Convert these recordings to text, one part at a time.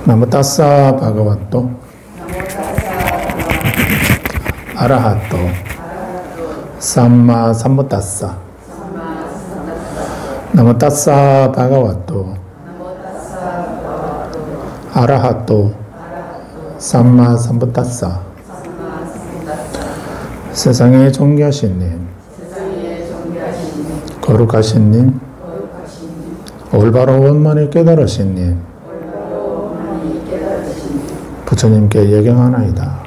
나무따사 바가와토 아라하토 삼마 삼부따사 나무따사 바가와토 아라하토 삼마 삼부따사. 세상에 존귀하신 님, 거룩하신 님, 올바로 원만히 깨달으신 님, 부처님께 예경하나이다.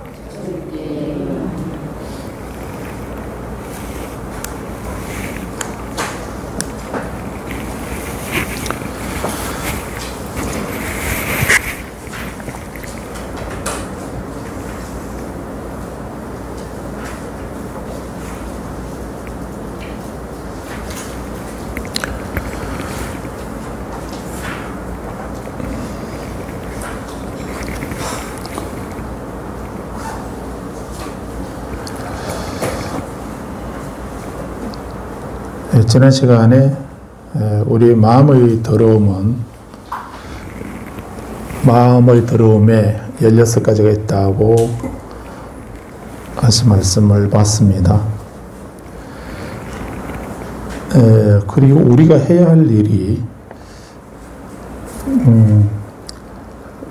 지난 시간에 우리 마음의 더러움은 마음의 더러움에 16가지가 있다고 하신 말씀을 봤습니다. 그리고 우리가 해야 할 일이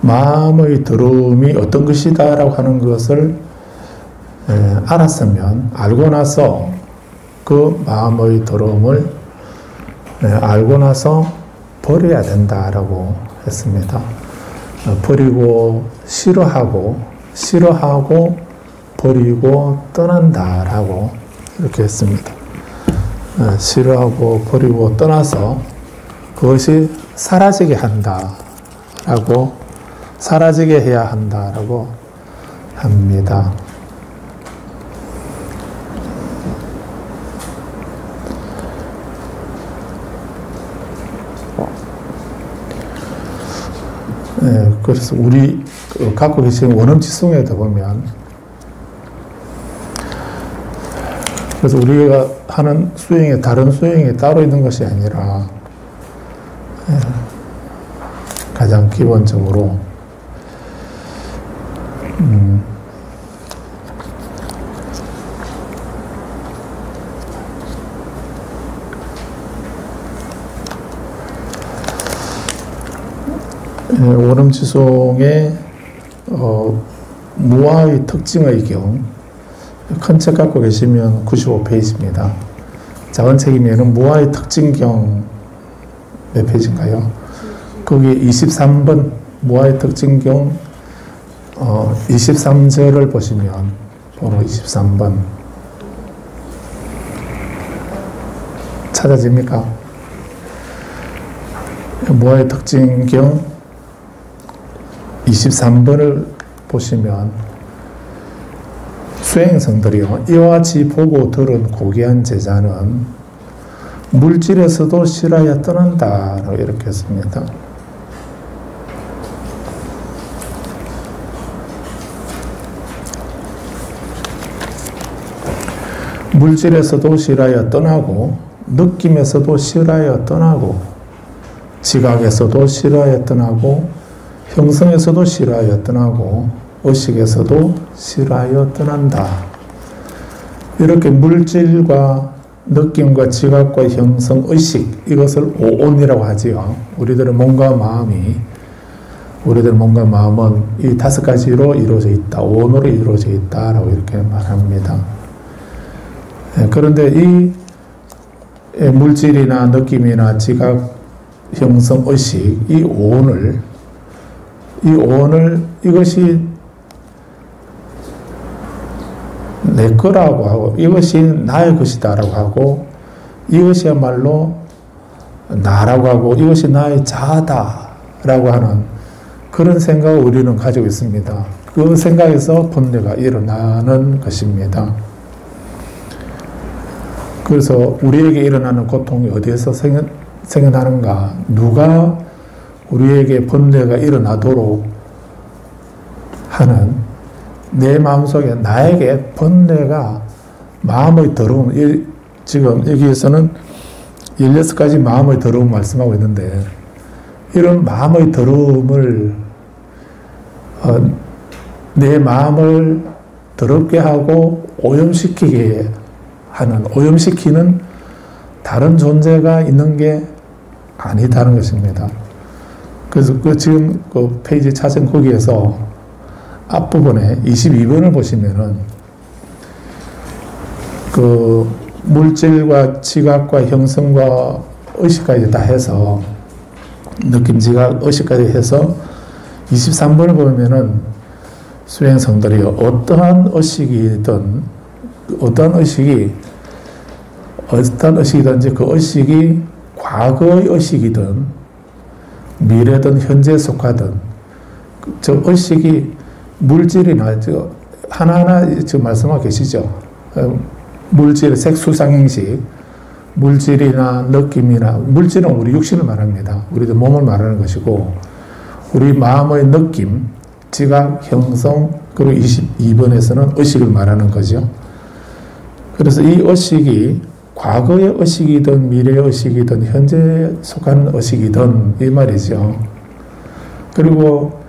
마음의 더러움이 어떤 것이다 라고 하는 것을 알았으면, 알고 나서 그 마음의 더러움을 알고 나서 버려야 된다라고 했습니다. 버리고 싫어하고 버리고 떠난다라고 이렇게 했습니다. 싫어하고 버리고 떠나서 그것이 사라지게 한다라고, 사라지게 해야 한다라고 합니다. 그래서 우리 갖고 계신 원음지성에도 보면, 그래서 우리가 하는 수행에 다른 수행이 따로 있는 것이 아니라 가장 기본적으로 원음지송의 무아의 특징의 경, 큰 책 갖고 계시면 95페이지입니다. 작은 책이면 무아의 특징경 몇 페이지인가요? 거기 23번 무아의 특징경 23절을 보시면 번호 23번 찾아집니까? 무아의 특징경 23번을 보시면 수행성들이요, 이와 같이 보고 들은 고귀한 제자는 물질에서도 실하여 떠난다 라고 이렇게 했습니다. 물질에서도 실하여 떠나고, 느낌에서도 실하여 떠나고, 지각에서도 실하여 떠나고, 형성에서도 실하여 떠나고, 의식에서도 실하여 떠난다. 이렇게 물질과 느낌과 지각과 형성, 의식, 이것을 오온이라고 하지요. 우리들의 몸과 마음은 이 5가지로 이루어져 있다, 오온으로 이루어져 있다라고 이렇게 말합니다. 그런데 이 물질이나 느낌이나 지각, 형성, 의식, 이 오온을 이것이 내 거라고 하고, 이것이 나의 것이다라고 하고, 이것이야말로 나라고 하고, 이것이 나의 자아다라고 하는 그런 생각을 우리는 가지고 있습니다. 그 생각에서 번뇌가 일어나는 것입니다. 그래서 우리에게 일어나는 고통이 어디에서 생겨나는가? 누가 우리에게 번뇌가 일어나도록 하는, 내 마음속에 나에게 번뇌가, 마음의 더러움, 지금 여기에서는 16가지 마음의 더러움 말씀하고 있는데, 이런 마음의 더러움을 내 마음을 더럽게 하고 오염시키게 하는, 오염시키는 다른 존재가 있는 게 아니다는 것입니다. 그래서 지금 그 페이지 찾은 거기에서 앞부분에 22번을 보시면은 그 물질과 지각과 형성과 의식까지 다 해서 느낌, 지각, 의식까지 해서 23번을 보면은 수행성들이 어떠한 의식이든 어떠한 의식이든지 그 의식이 과거의 의식이든 미래든 현재에 속하든 저 의식이 물질이나 하나하나 지금 말씀하고 계시죠. 물질, 색수상행식, 물질이나 느낌이나, 물질은 우리 육신을 말합니다. 우리도 몸을 말하는 것이고, 우리 마음의 느낌, 지각, 형성, 그리고 22번에서는 의식을 말하는 거죠. 그래서 이 의식이 과거의 의식이든 미래의 의식이든 현재에 속한 의식이든 이 말이죠. 그리고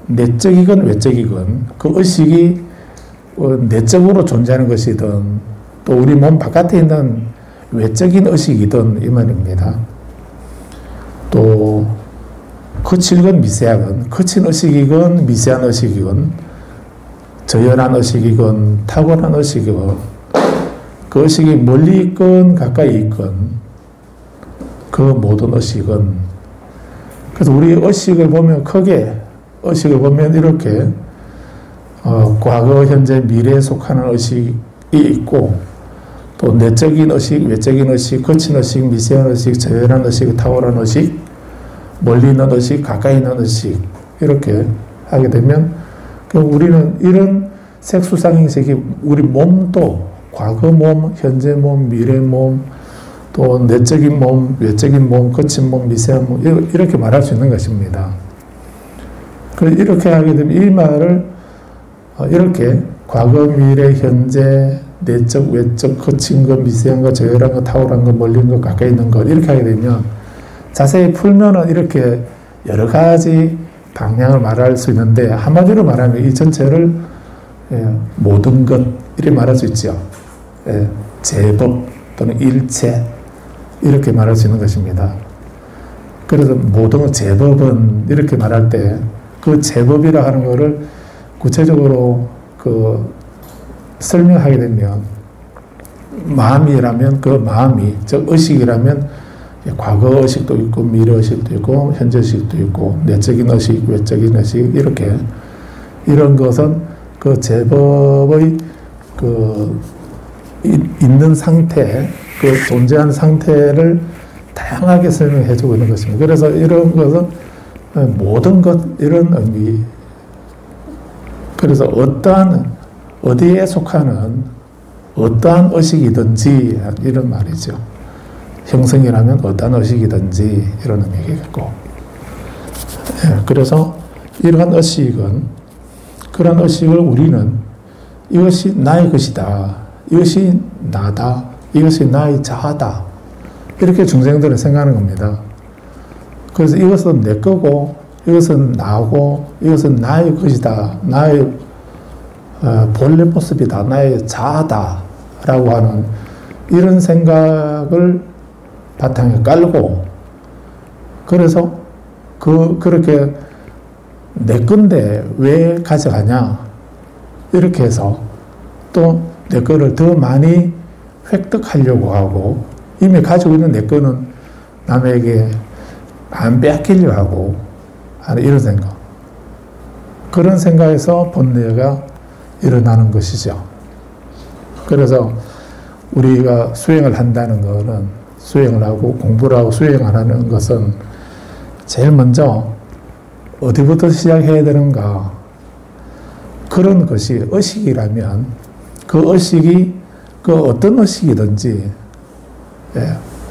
내적이건 외적이건 그 의식이 내적으로 존재하는 것이든 또 우리 몸 바깥에 있는 외적인 의식이든 이 말입니다. 또 거칠건 미세하건, 거친 의식이건 미세한 의식이건 저열한 의식이건 탁월한 의식이건 그 의식이 멀리 있건 가까이 있건 그 모든 의식은, 그래서 우리 의식을 보면 크게 의식을 보면 이렇게 과거, 현재, 미래에 속하는 의식이 있고 또 내적인 의식, 외적인 의식, 거친 의식, 미세한 의식, 저열한 의식, 탁월한 의식, 멀리 있는 의식, 가까이 있는 의식 이렇게 하게 되면 우리는 이런 색수상행식이 우리 몸도 과거 몸, 현재 몸, 미래 몸, 또 내적인 몸, 외적인 몸, 거친 몸, 미세한 몸 이렇게 말할 수 있는 것입니다. 이렇게 하게 되면 이 말을 이렇게 과거, 미래, 현재, 내적, 외적, 거친 것, 미세한 것, 저열한 것, 탁월한 것, 멀리 있는 것, 가까이 있는 것 이렇게 하게 되면 자세히 풀면은 이렇게 여러 가지 방향을 말할 수 있는데 한마디로 말하면 이 전체를 모든 것 이렇게 말할 수 있죠. 제법 또는 일체 이렇게 말할 수 있는 것입니다. 그래서 모든 제법은 이렇게 말할 때 그 제법이라 하는 것을 구체적으로 설명하게 되면 마음이라면 그 마음이, 즉 의식이라면 과거 의식도 있고 미래 의식도 있고 현재 의식도 있고 내적인 의식, 외적인 의식 이렇게 이런 것은 그 제법의 있는 상태, 그 존재하는 상태를 다양하게 설명해 주고 있는 것입니다. 그래서 이런 것은 모든 것 이런 의미. 그래서 어디에 속하는 어떠한 의식이든지 이런 말이죠. 형성이라면 어떠한 의식이든지 이런 의미겠고. 그래서 이러한 의식은 그런 의식을 우리는 이것이 나의 것이다. 이것이 나다. 이것이 나의 자아다. 이렇게 중생들은 생각하는 겁니다. 그래서 이것은 내 거고 이것은 나고 이것은 나의 것이다. 나의 본래 모습이다. 나의 자아다. 라고 하는 이런 생각을 바탕에 깔고 그래서 그렇게 내 건데 왜 가져가냐 이렇게 해서 또 내 거를 더 많이 획득하려고 하고 이미 가지고 있는 내 거는 남에게 안 빼앗기려고 하고 하는 이런 생각. 그런 생각에서 번뇌가 일어나는 것이죠. 그래서 우리가 수행을 한다는 것은 수행을 하고 공부를 하고 수행을 하는 것은 제일 먼저 어디부터 시작해야 되는가. 그런 것이 의식이라면 그 의식이 그 어떤 의식이든지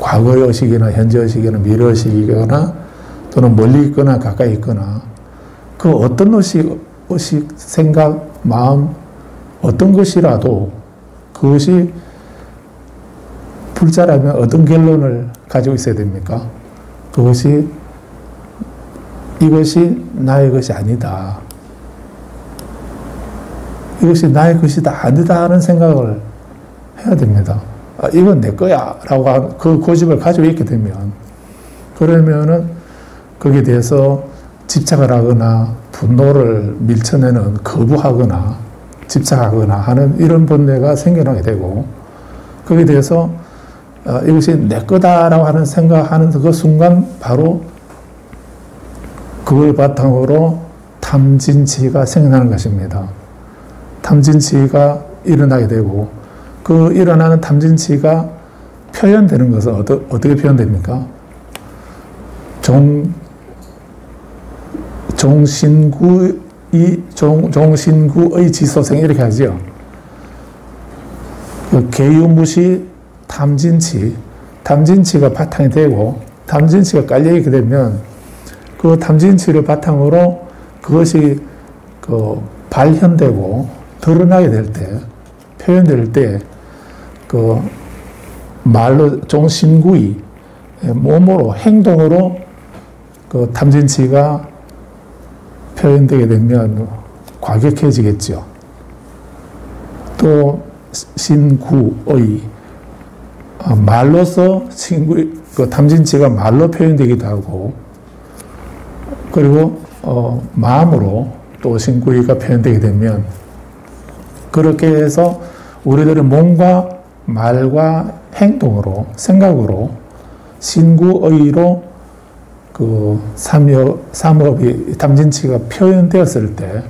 과거의 의식이나 현재 의식이나 미래 의식이거나 또는 멀리 있거나 가까이 있거나 그 어떤 의식, 생각, 마음 어떤 것이라도 그것이 불자라면 어떤 결론을 가지고 있어야 됩니까? 이것이 나의 것이 아니다. 이것이 나의 것이다 아니다 하는 생각을 해야 됩니다. 이건 내 거야 라고 그 고집을 가지고 있게 되면, 그러면은 거기에 대해서 집착을 하거나 분노를 밀쳐내는, 거부하거나 집착하거나 하는 이런 본뇌가 생겨나게 되고, 거기에 대해서 이것이 내 거다라고 하는 생각하는 그 순간 바로 그걸 바탕으로 탐진치가 생겨나는 것입니다. 탐진치가 일어나게 되고, 그 일어나는 탐진치가 표현되는 것은 어떻게 표현됩니까? 종신구의 지소생 이렇게 하죠. 그 개유무시 탐진치가 바탕이 되고, 탐진치가 깔려있게 되면 그 탐진치를 바탕으로 그것이 그 발현되고 드러나게 될 때, 표현될 때, 그 말로 종신구의 몸으로 행동으로 그 탐진치가 표현되게 되면 과격해지겠죠. 또 신구의 말로서 그 탐진치가 말로 표현되기도 하고, 그리고 마음으로 또 신구의가 표현되게 되면, 그렇게 해서 우리들의 몸과 말과 행동으로, 생각으로 신구의로 그 삼업이 탐진치가 표현되었을 때,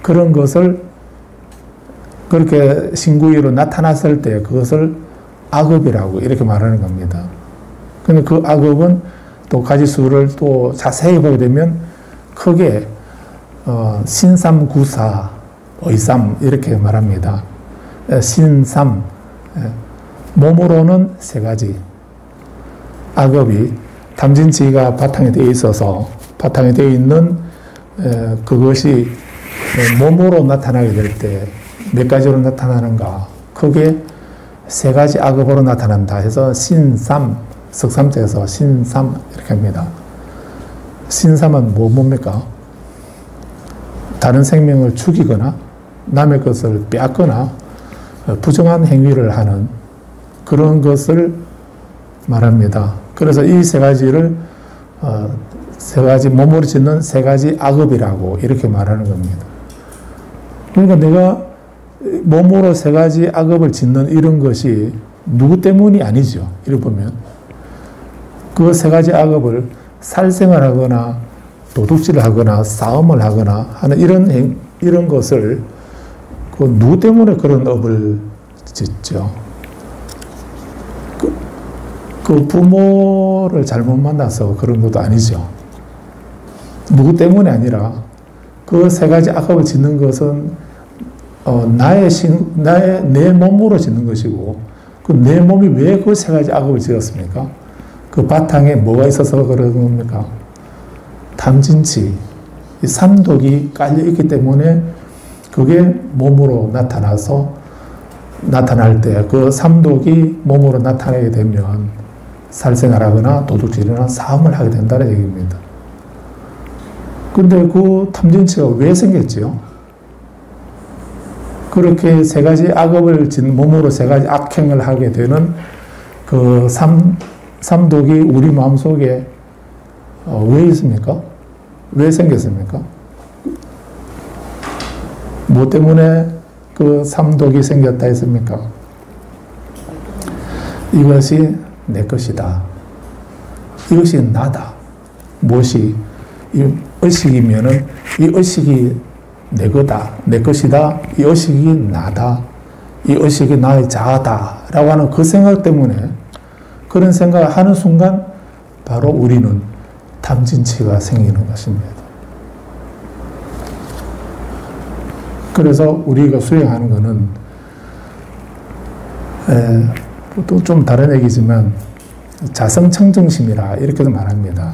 그런 것을 그렇게 신구의로 나타났을 때 그것을 악업이라고 이렇게 말하는 겁니다. 근데 그 악업은 또 가지수를 또 자세히 보게 되면 크게 신삼구사 의삼 이렇게 말합니다. 신삼, 몸으로는 세 가지 악업이 탐진치가 바탕에 되어 있어서, 바탕에 되어 있는 그것이 몸으로 나타나게 될 때 몇 가지로 나타나는가? 크게 세 가지 악업으로 나타난다 해서 신삼, 석삼자에서 신삼 이렇게 합니다. 신삼은 뭡니까? 다른 생명을 죽이거나 남의 것을 빼앗거나 부정한 행위를 하는 그런 것을 말합니다. 그래서 이 세 가지를 세 가지 몸으로 짓는 세 가지 악업이라고 이렇게 말하는 겁니다. 그러니까 내가 몸으로 세 가지 악업을 짓는 이런 것이 누구 때문이 아니죠. 이렇게 보면 그 세 가지 악업을 살생을 하거나 도둑질을 하거나 싸움을 하거나 하는 이런 것을 그 누구 때문에 그런 업을 짓죠. 그 부모를 잘못 만나서 그런 것도 아니죠. 누구 때문이 아니라 그 세 가지 악업을 짓는 것은 내 몸으로 짓는 것이고, 그 내 몸이 왜 그 세 가지 악업을 지었습니까? 그 바탕에 뭐가 있어서 그런 겁니까? 탐진치, 이 삼독이 깔려있기 때문에 그게 몸으로 나타날 때 그 삼독이 몸으로 나타나게 되면 살생을 하거나 도둑질이나 싸움을 하게 된다는 얘기입니다. 근데 그 탐진치가 왜 생겼지요? 그렇게 세 가지 악업을 짓는 몸으로 세 가지 악행을 하게 되는 그 삼독이 우리 마음속에 왜 있습니까? 왜 생겼습니까? 뭐 때문에 그 삼독이 생겼다 했습니까? 이것이 내 것이다. 이것이 나다. 무엇이? 이 의식이면은 이 의식이 내 거다, 내 것이다, 이 의식이 나다, 이 의식이 나의 자아다 라고 하는 그 생각 때문에, 그런 생각을 하는 순간 바로 우리는 탐진치가 생기는 것입니다. 그래서 우리가 수행하는 것은 또 좀 다른 얘기지만 자성청정심이라 이렇게도 말합니다.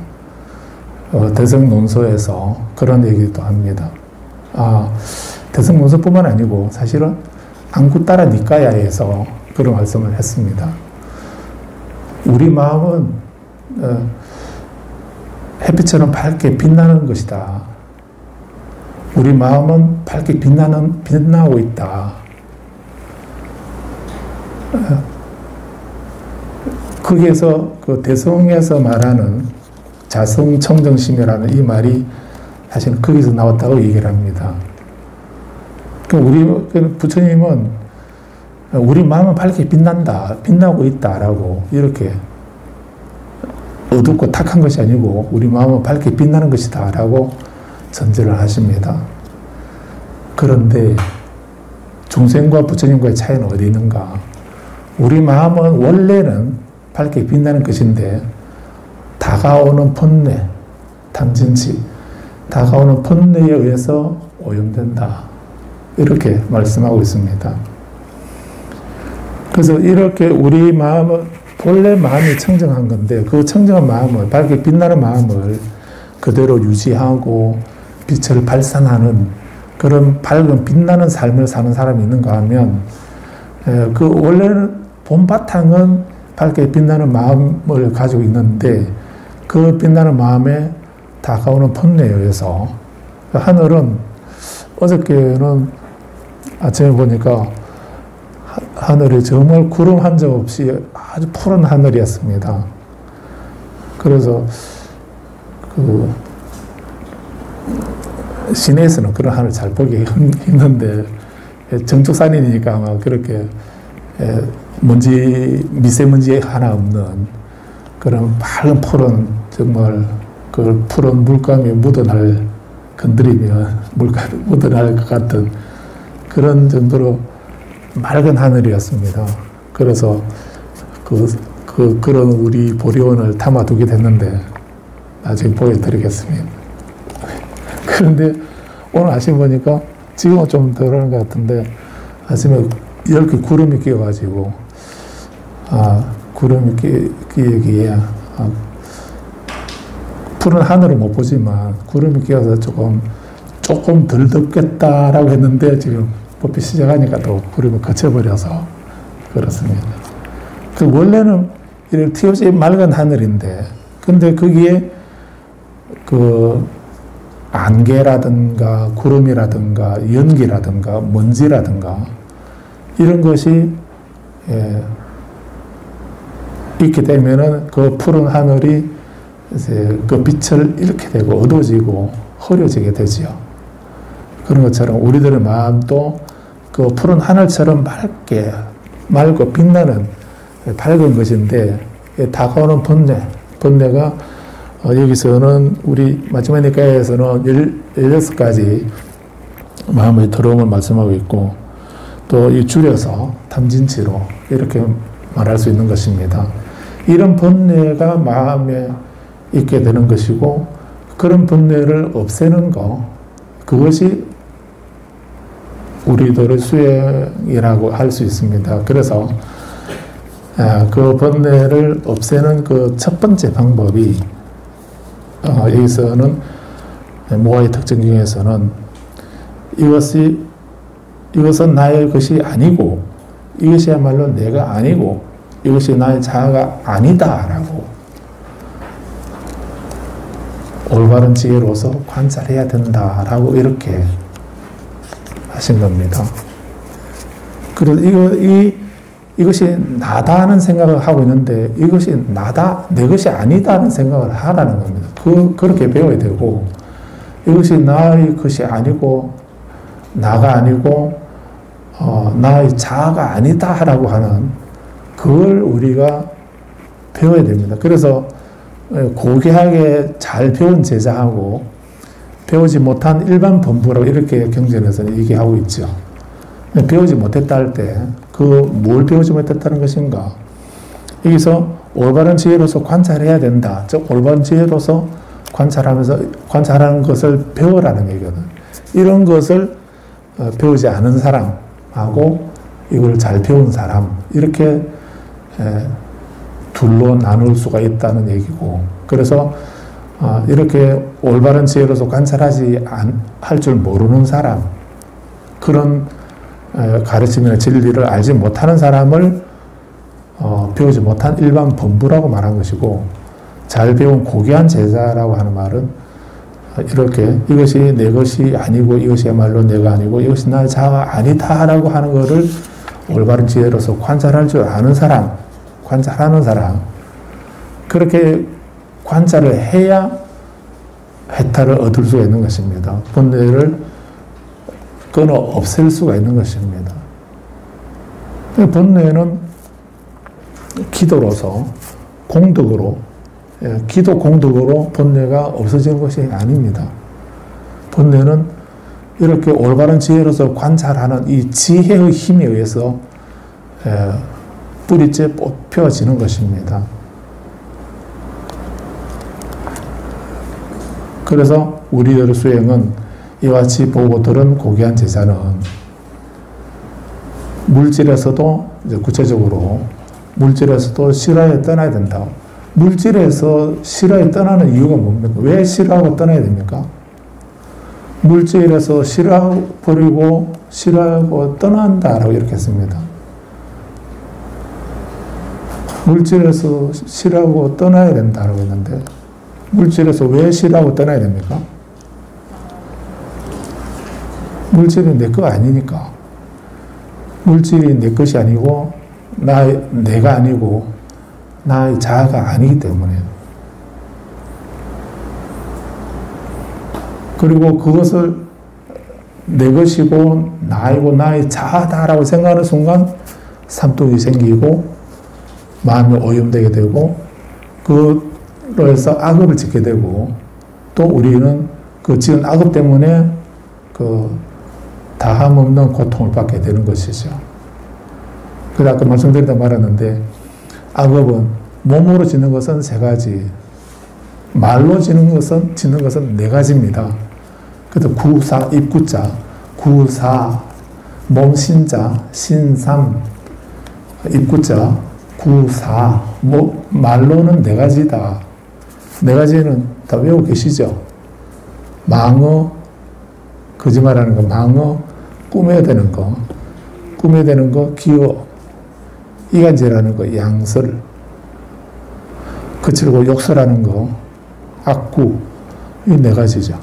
대성논소에서 그런 얘기도 합니다. 대성논소뿐만 아니고 사실은 안구따라 니까야에서 그런 말씀을 했습니다. 우리 마음은 햇빛처럼 밝게 빛나는 것이다. 우리 마음은 밝게 빛나고 있다. 거기에서 그 대성에서 말하는 자성청정심이라는 이 말이 사실은 거기서 나왔다고 얘기를 합니다. 우리 부처님은 우리 마음은 밝게 빛나고 있다라고 이렇게 어둡고 탁한 것이 아니고 우리 마음은 밝게 빛나는 것이다라고 전제를 하십니다. 그런데 중생과 부처님과의 차이는 어디 있는가? 우리 마음은 원래는 밝게 빛나는 것인데 다가오는 번뇌, 탐진치, 다가오는 번뇌에 의해서 오염된다. 이렇게 말씀하고 있습니다. 그래서 이렇게 우리 마음은 본래 마음이 청정한 건데 그 청정한 마음을, 밝게 빛나는 마음을 그대로 유지하고 빛을 발산하는 그런 밝은 빛나는 삶을 사는 사람이 있는가 하면 그 원래는 본바탕은 밝게 빛나는 마음을 가지고 있는데 그 빛나는 마음에 다가오는 번뇌에 의해서 하늘은 어저께는 아침에 보니까 하늘이 정말 구름 한 점 없이 아주 푸른 하늘이었습니다. 그래서 그 시내에서는 그런 하늘 잘 보기 힘든데 정축산이니까 아마 그렇게 미세먼지 하나 없는 그런 밝은 푸른 정말 그 푸른 물감이 건드리면 물감이 묻어날 것 같은 그런 정도로 맑은 하늘이었습니다. 그래서 그런 우리 보리원을 담아두게 됐는데 나중에 보여드리겠습니다. 그런데 오늘 아침에 보니까 지금은 좀 덜한 것 같은데 아침에 이렇게 구름이 끼어가지고 구름이 끼기에 푸른 하늘은 못 보지만 구름이 끼어서 조금 덜 덥겠다라고 했는데 지금 벚빛 시작하니까 또 구름이 거쳐버려서 그렇습니다. 그 원래는 이렇게 튀어지 맑은 하늘인데 근데 거기에 그 안개라든가 구름이라든가 연기라든가 먼지라든가 이런 것이 있게 되면은 그 푸른 하늘이 이제 그 빛을 잃게 되고 어두워지고 흐려지게 되지요. 그런 것처럼 우리들의 마음도 그 푸른 하늘처럼 맑고 빛나는 밝은 것인데 다가오는 번뇌가 여기서는 우리 마지막 니까에서는 16가지 마음의 더러움을 말씀하고 있고 또 이 줄여서 탐진치로 이렇게 말할 수 있는 것입니다. 이런 번뇌가 마음에 있게 되는 것이고 그런 번뇌를 없애는 것 그것이 우리들의 수행이라고 할 수 있습니다. 그래서 그 번뇌를 없애는 그 첫 번째 방법이 여기서는 모아의 특징 중에서는 이것은 나의 것이 아니고 이것이야말로 내가 아니고 이것이 나의 자아가 아니다라고 올바른 지혜로서 관찰해야 된다라고 이렇게 하신 겁니다. 그래서 이것이 나다는 생각을 하고 있는데 이것이 내 것이 아니다는 생각을 하라는 겁니다. 그렇게 배워야 되고 이것이 나의 것이 아니고 나가 아니고 나의 자아가 아니다라고 하는 그걸 우리가 배워야 됩니다. 그래서 고귀하게 잘 배운 제자하고 배우지 못한 일반 범부라고 이렇게 경전에서는 얘기하고 있죠. 배우지 못했다 할 때 뭘 배우지 못했다는 것인가? 여기서 올바른 지혜로서 관찰해야 된다. 즉 올바른 지혜로서 관찰하는 것을 배우라는 얘기거든. 이런 것을 배우지 않은 사람하고 이걸 잘 배운 사람 이렇게 둘로 나눌 수가 있다는 얘기고 그래서 이렇게 올바른 지혜로서 관찰하지 할 줄 모르는 사람 그런 가르침이나 진리를 알지 못하는 사람을 배우지 못한 일반 범부라고 말한 것이고 잘 배운 고귀한 제자라고 하는 말은 이렇게 이것이 내 것이 아니고 이것이야말로 내가 아니고 이것이 나의 자아가 아니다라고 하는 것을 올바른 지혜로서 관찰할 줄 아는 사람, 관찰하는 사람, 그렇게 관찰을 해야 해탈을 얻을 수가 있는 것입니다. 번뇌를 끊어 없앨 수가 있는 것입니다. 번뇌는 기도로서 공덕으로, 기도 공덕으로 번뇌가 없어지는 것이 아닙니다. 번뇌는 이렇게 올바른 지혜로서 관찰하는 이 지혜의 힘에 의해서 뿌리째 뽑혀지는 것입니다. 그래서 우리들의 수행은 이와 같이 보고 들은 고귀한 제자는 물질에서도 이제 구체적으로 물질에서도 실화에 떠나야 된다. 물질에서 실화에 떠나는 이유가 뭡니까? 왜 실화하고 떠나야 됩니까? 물질에서 실화 버리고 실화하고 떠난다라고 이렇게 했습니다. 물질에서 실화하고 떠나야 된다라고 했는데 물질에서 왜 실화하고 떠나야 됩니까? 물질이 내 거 아니니까. 물질이 내 것이 아니고 내가 아니고 나의 자아가 아니기 때문에. 그리고 그것을 내 것이고 나이고 나의 자아다라고 생각하는 순간 삼독이 생기고 마음이 오염되게 되고 그로 해서 악업을 짓게 되고 또 우리는 그 지은 악업 때문에 그 다함 없는 고통을 받게 되는 것이죠. 그래서 아까 말씀드리다 말았는데 악업은 몸으로 짓는 것은 세 가지, 말로 짓는 것은 네 가지입니다. 그래서 구사, 입구자, 구사, 몸신자, 신삼, 입구자, 구사, 말로는 네 가지다. 네 가지는 다 외우고 계시죠? 망어, 거짓말하는 거, 망어, 꾸며야 되는 거, 기어, 이간질하는 거, 양설, 거칠고 욕설하는 거, 악구, 이 네 가지죠.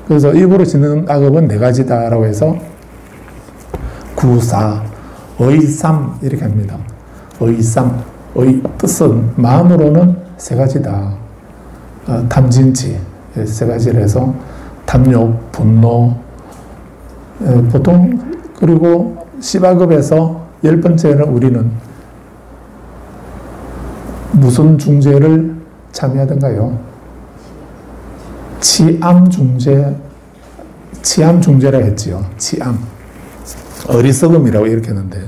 그래서 입으로 짓는 악업은 네 가지다라고 해서 구사, 의삼 이렇게 합니다. 의삼, 뜻은 마음으로는 세 가지다. 탐진치 세 가지를 해서 탐욕, 분노, 보통 그리고 시바급에서 10번째는 우리는 무슨 중재를 참여하던가요? 치암 중재라 했지요. 치암. 어리석음이라고 이렇게 했는데.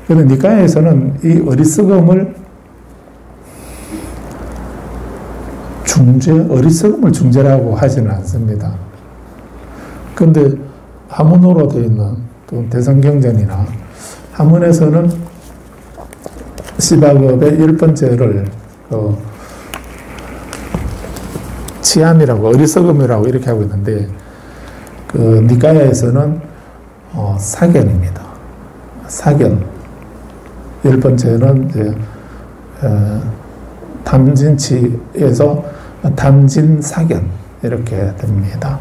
그런데 니까야에서는 이 어리석음을 어리석음을 중재라고 하지는 않습니다. 그런데 한문으로 되어 있는 또 대성경전이나 한문에서는 시바급의 10번째를 치암이라고 어리석음이라고 이렇게 하고 있는데 그 니까야에서는 사견입니다. 사견 10번째는 이제 탐진치에서 탐진사견 이렇게 됩니다.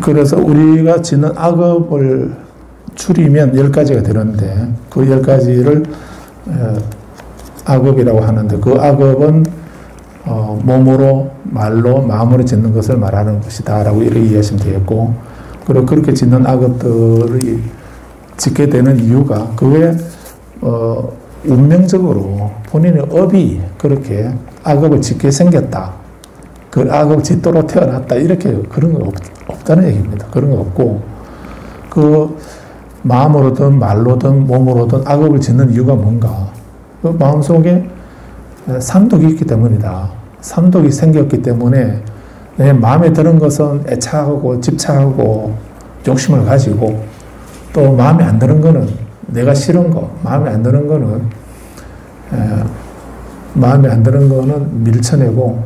그래서 우리가 짓는 악업을 줄이면 10가지가 되는데 그 10가지를 악업이라고 하는데 그 악업은 몸으로, 말로, 마음으로 짓는 것을 말하는 것이다 라고 이렇게 이해하시면 되겠고 그리고 그렇게 짓는 악업들이 짓게 되는 이유가 그게 운명적으로 본인의 업이 그렇게 악업을 짓게 생겼다. 그 악업을 짓도록 태어났다. 이렇게 그런 거 없다는 얘기입니다. 그런 거 없고 그 마음으로든 말로든 몸으로든 악업을 짓는 이유가 뭔가 그 마음속에 삼독이 있기 때문이다. 삼독이 생겼기 때문에 내 마음에 드는 것은 애착하고 집착하고 욕심을 가지고 또 마음에 안 드는 거는 내가 싫은 거, 마음에 안 드는 거는 마음에 안 드는 거는 밀쳐내고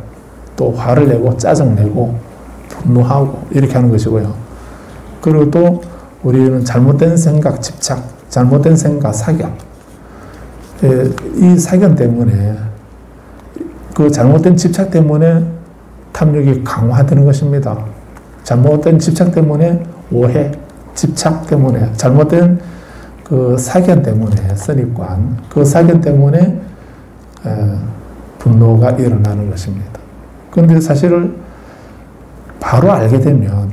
또 화를 내고 짜증내고 분노하고 이렇게 하는 것이고요. 그리고 또 우리는 잘못된 생각, 집착, 잘못된 생각, 사견. 이 사견 때문에 그 잘못된 집착 때문에 탐욕이 강화되는 것입니다. 잘못된 집착 때문에 오해, 집착 때문에 잘못된 그 사견 때문에 선입관, 그 사견 때문에 분노가 일어나는 것입니다. 그런데 사실을 바로 알게 되면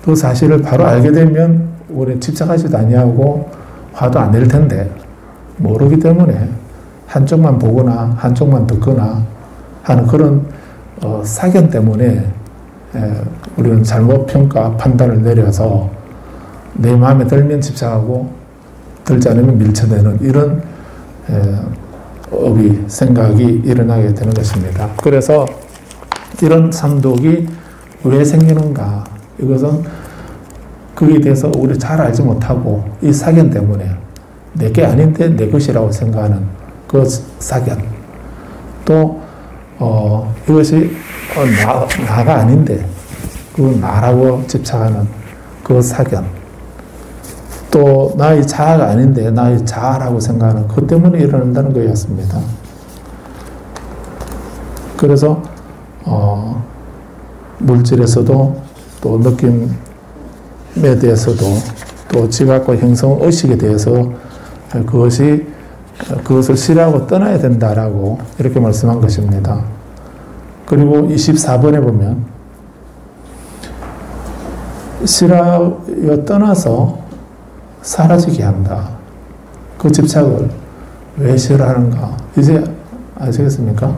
그 사실을 바로 알게 되면 우리 집착하지도 아니하고 화도 안 낼 텐데 모르기 때문에 한쪽만 보거나 한쪽만 듣거나 하는 그런 사견 때문에 우리는 잘못 평가 판단을 내려서 내 마음에 들면 집착하고 들지 않으면 밀쳐내는 이런 생각이 일어나게 되는 것입니다. 그래서 이런 삼독이 왜 생기는가? 이것은 그에 대해서 우리 잘 알지 못하고 이 사견 때문에 내게 아닌데 내 것이라고 생각하는 그 사견. 또 이것이 나가 아닌데 그 나라고 집착하는 그 사견. 또 나의 자아가 아닌데 나의 자아라고 생각하는 그 때문에 일어난다는 거였습니다. 그래서 물질에서도 또 느낌에 대해서도 또 지각과 형성 의식에 대해서 그것을 싫어하고 떠나야 된다라고 이렇게 말씀한 것입니다. 그리고 24번에 보면 싫어하여 떠나서 사라지게 한다. 그 집착을 왜 싫어하는가? 이제 아시겠습니까?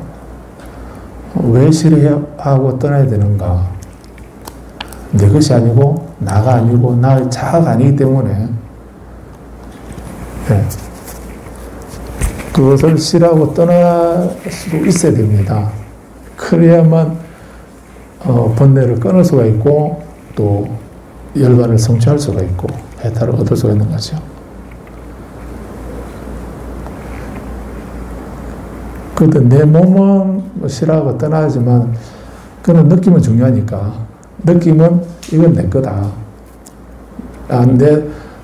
왜 싫어하고 떠나야 되는가? 내 것이 아니고 나가 아니고 나의 자아가 아니기 때문에 그것을 싫어하고 떠날 수 있어야 됩니다. 그래야만 번뇌를 끊을 수가 있고 또 열반을 성취할 수가 있고 해탈을 얻을 수가 있는 거죠. 그런데 내 몸은 싫어하고 떠나지만 그는 느낌은 중요하니까 느낌은 이건 내 거다.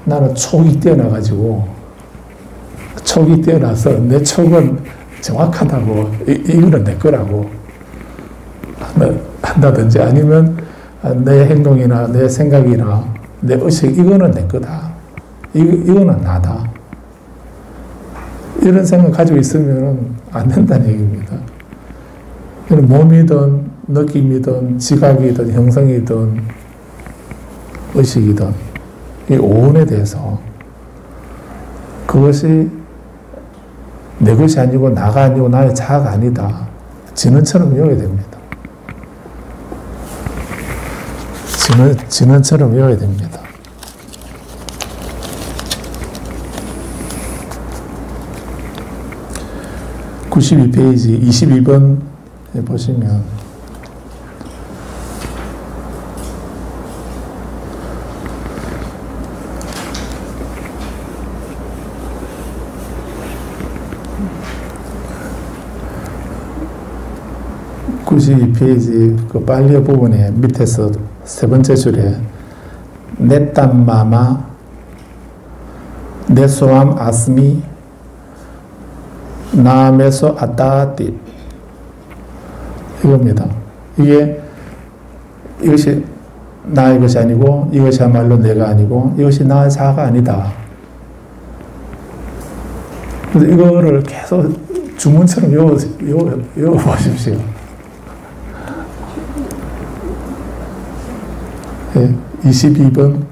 나는 촉이 뛰어나가지고 촉이 뛰어나서 내 촉은 정확하다고 이거는 내 거라고 한다든지 아니면 내 행동이나 내 생각이나 내 의식 이거는 내 거다. 이거는 나다. 이런 생각 가지고 있으면 안 된다는 얘기입니다. 몸이든 느낌이든 지각이든 형성이든 의식이든 이 오온에 대해서 그것이 내 것이 아니고 나가 아니고 나의 자아가 아니다. 진원처럼 외워야 됩니다. 진원처럼 외워야 됩니다. (92페이지) 22번에 보시면 (92페이지) 그 빨리어 부분에 밑에서 세 번째 줄에 네땀마마 네소암 아스미 나메소 아따띠 이겁니다. 이것이 나의 것이 아니고 이것이야말로 내가 아니고 이것이 나의 자아가 아니다. 그래서 이거를 계속 주문처럼 외워보십시오. 22번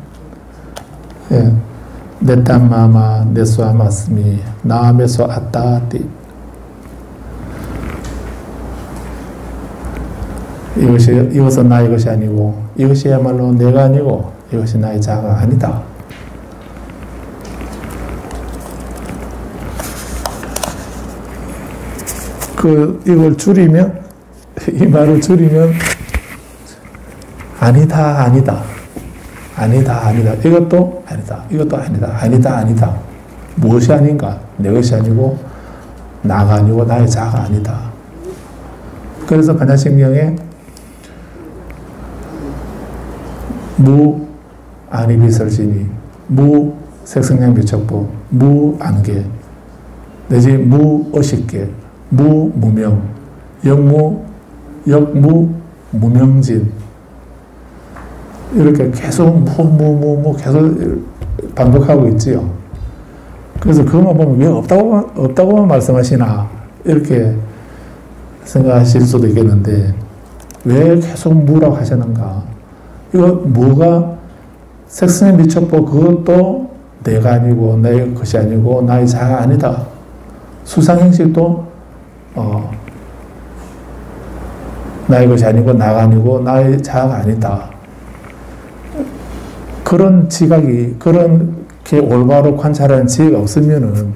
네땀마마 네소아마스미 나메소 아따띠 이것은 나의 것이 아니고 이것이야말로 내가 아니고 이것이 나의 자아가 아니다. 이걸 줄이면 이 말을 줄이면 아니다. 이것도 아니다. 이것도 아니다. 아니다. 무엇이 아닌가? 내 것이 아니고 나가 아니고 나의 자아가 아니다. 그래서 반야신경에 무 안이비설진이, 무 색성량비척보, 무 안계, 내지 무 의식계, 무 무명, 역무 무명진, 이렇게 계속 계속 반복하고 있지요. 그래서 그것만 보면 왜 없다고만 말씀하시나 이렇게 생각하실 수도 있겠는데, 왜 계속 무라고 하시는가? 이거 무가 색성의 미척보, 그것도 내가 아니고 내 것이 아니고 나의 자아가 아니다. 수상행식도 나의 것이 아니고 나가 아니고 나의 자아가 아니다. 그런 지각이, 그렇게 올바로 관찰하는 지혜가 없으면은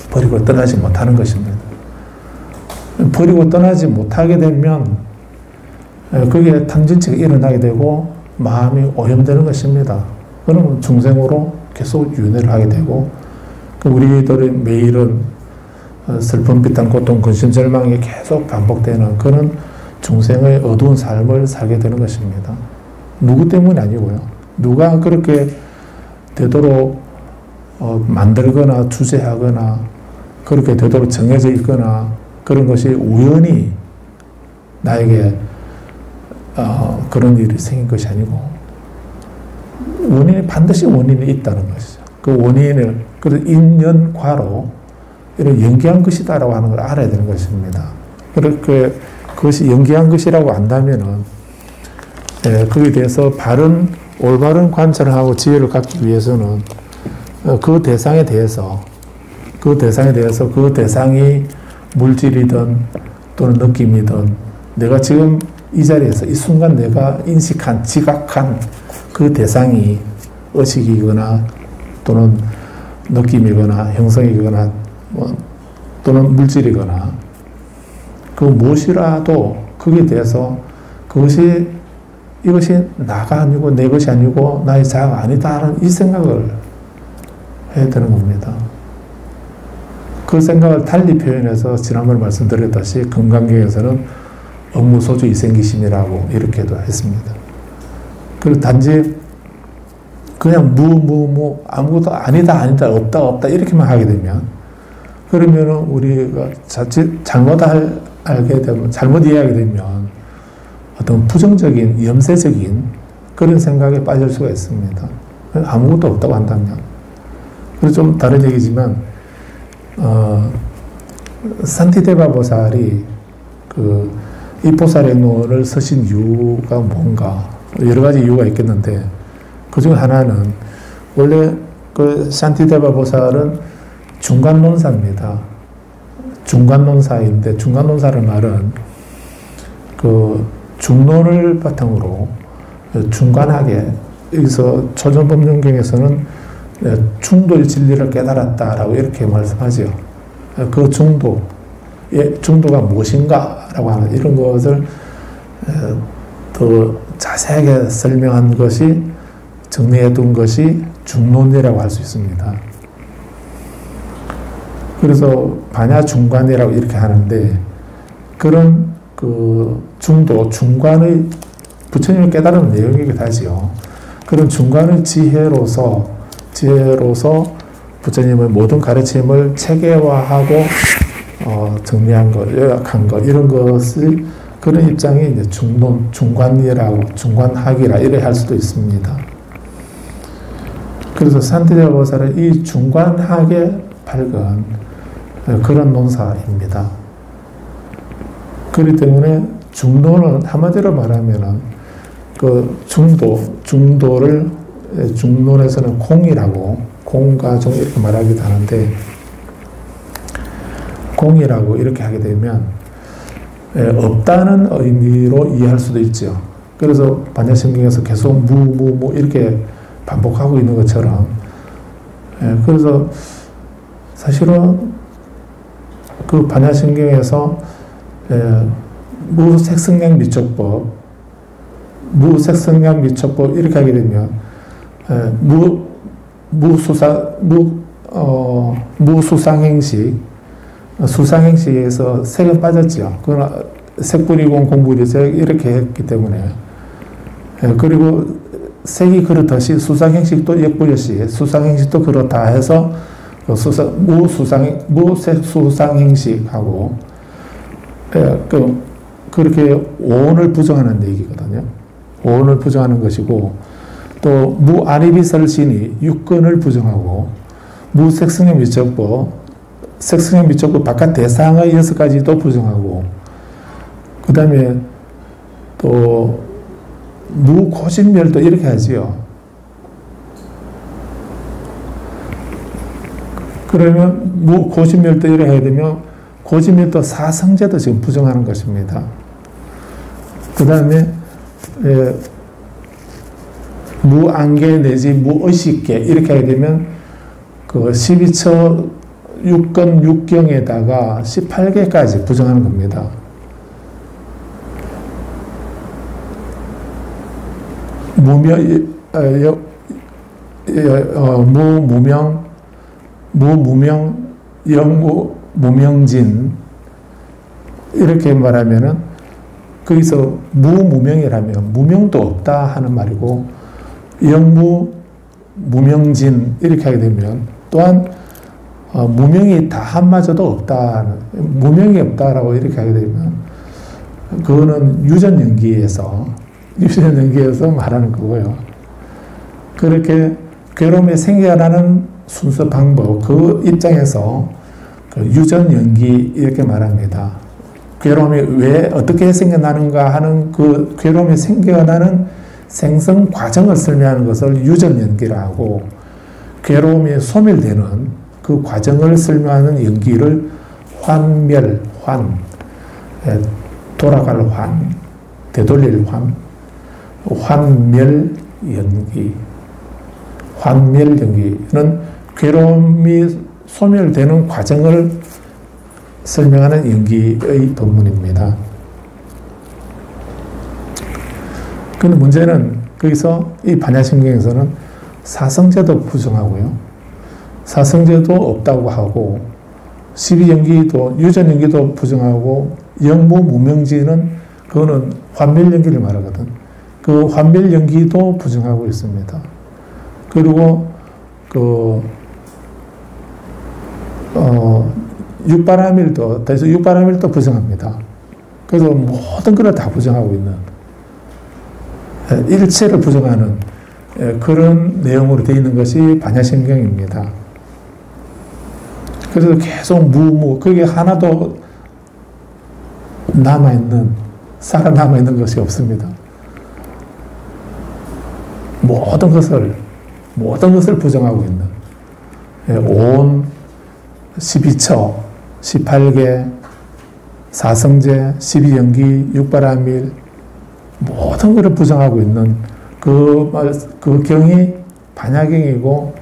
버리고 떠나지 못하는 것입니다. 버리고 떠나지 못하게 되면 그게 탐진치가 일어나게 되고 마음이 오염되는 것입니다. 그러면 중생으로 계속 윤회를 하게 되고, 우리들의 매일은 슬픔, 비탄, 고통, 근심, 절망이 계속 반복되는 그런 중생의 어두운 삶을 살게 되는 것입니다. 누구 때문이 아니고요. 누가 그렇게 되도록 만들거나 주재하거나 그렇게 되도록 정해져 있거나 그런 것이 우연히 나에게 그런 일이 생긴 것이 아니고, 원인이 반드시 원인이 있다는 것이죠. 그 원인을, 그래서 인연과로 이런 연계한 것이다라고 하는 걸 알아야 되는 것입니다. 그렇게 그것이 연계한 것이라고 안다면은, 거기에 대해서 올바른 관찰을 하고 지혜를 갖기 위해서는 그 대상에 대해서 그 대상이 물질이든 또는 느낌이든 내가 지금 이 자리에서 이 순간 내가 인식한, 지각한 그 대상이 의식이거나 또는 느낌이거나 형성이거나 또는 물질이거나 그 무엇이라도 거기에 대해서 이것이 나가 아니고 내 것이 아니고 나의 자아가 아니다라는 이 생각을 해야 되는 겁니다. 그 생각을 달리 표현해서 지난번에 말씀드렸다시피 금강경에서는 업무소주 이생기심이라고 이렇게도 했습니다. 그리고 단지 그냥 아무것도 아니다 없다 이렇게만 하게 되면, 그러면은 우리가 자칫 잘못 이해하게 되면 어떤 부정적인 염세적인 그런 생각에 빠질 수가 있습니다. 아무것도 없다고 한다면. 그리고 좀 다른 얘기지만 산티데바 보살이 이 보살행론을 쓰신 이유가 뭔가, 여러 가지 이유가 있겠는데, 그 중 하나는 원래 그 산티데바 보살은 중간론사입니다. 중간론사인데, 중간론사라는 말은 중론을 바탕으로 중간하게, 여기서 초전법륜경에서는 중도의 진리를 깨달았다라고 이렇게 말씀하죠. 그 중도가 무엇인가라고 하는 이런 것을 더 자세하게 설명한 것이, 정리해 둔 것이 중론이라고 할 수 있습니다. 그래서 반야중관이라고 이렇게 하는데, 그런 중간의 부처님을 깨달은 내용이기도 하지요. 그런 중간의 지혜로서 부처님의 모든 가르침을 체계화하고 정리한 것, 요약한 것, 이런 것을, 그런 입장이 이제 중론, 중관이라고, 중관학이라 이래 할 수도 있습니다. 그래서 산티데바 보살은 이 중관학에 밝은 그런 논사입니다. 그렇기 때문에 중도는 한마디로 말하면은 중도를 중론에서는 공과 종 이렇게 말하기도 하는데, 공이라고 이렇게 하게 되면 없다는 의미로 이해할 수도 있죠. 그래서 반야신경에서 계속 무 이렇게 반복하고 있는 것처럼, 그래서 사실은 그 반야신경에서 무색성량 미척법 이렇게 하게 되면 무수상행식, 수상행식에서 색은 빠졌죠. 그러나 색부리공 공부리색 이렇게 했기 때문에. 그리고 색이 그렇듯이 수상행식도 역부여시, 수상행식도 그렇다 해서 무색 수상행식하고 그렇게 오온을 부정하는 얘기거든요. 오온을 부정하는 것이고, 또 무아리비설신이 육근을 부정하고, 무색승형 미적보, 색승형 미적보 바깥 대상의 6가지도 부정하고, 그 다음에 또 무고진멸도 이렇게 하지요. 그러면 무고진멸도 이렇게 해야 되면 고진멸도 사성제도 지금 부정하는 것입니다. 그 다음에 무안개 내지 무의식계 이렇게 하게 되면 그 12처 6건 6경에다가 18개까지 부정하는 겁니다. 무무명, 영무, 무명진 이렇게 말하면은 거기서 무무명이라면 무명도 없다 하는 말이고, 영무, 무명진 이렇게 하게 되면 또한 무명이 다 한마저도 없다, 무명이 없다라고 이렇게 하게 되면 그거는 유전연기에서 말하는 거고요. 그렇게 괴로움이 생겨나는 순서 방법, 그 입장에서 그 유전연기 이렇게 말합니다. 괴로움이 왜 어떻게 생겨나는가 하는 그 괴로움이 생겨나는 생성 과정을 설명하는 것을 유전연기라 하고, 괴로움이 소멸되는 그 과정을 설명하는 연기를 돌아갈 환, 되돌릴 환멸연기. 환멸연기는 괴로움이 소멸되는 과정을 설명하는 연기의 본문입니다. 근데 문제는 거기서 이 반야심경에서는 사성제도 부정하고요. 사성제도 없다고 하고, 12연기도, 유전연기도 부정하고, 영무무명지는 그거는 환멸연기를 말하거든. 그 환멸연기도 부정하고 있습니다. 그리고 육바라밀도 부정합니다. 그래서 모든 걸 다 부정하고 있는, 일체를 부정하는 그런 내용으로 되어 있는 것이 반야심경입니다. 그래서 계속 그게 하나도 살아남아있는 것이 없습니다. 모든 것을 부정하고 있는, 온, 12처, 18개, 사성제, 12연기, 육바라밀, 모든 것을 부정하고 있는 그 경이 반야경이고,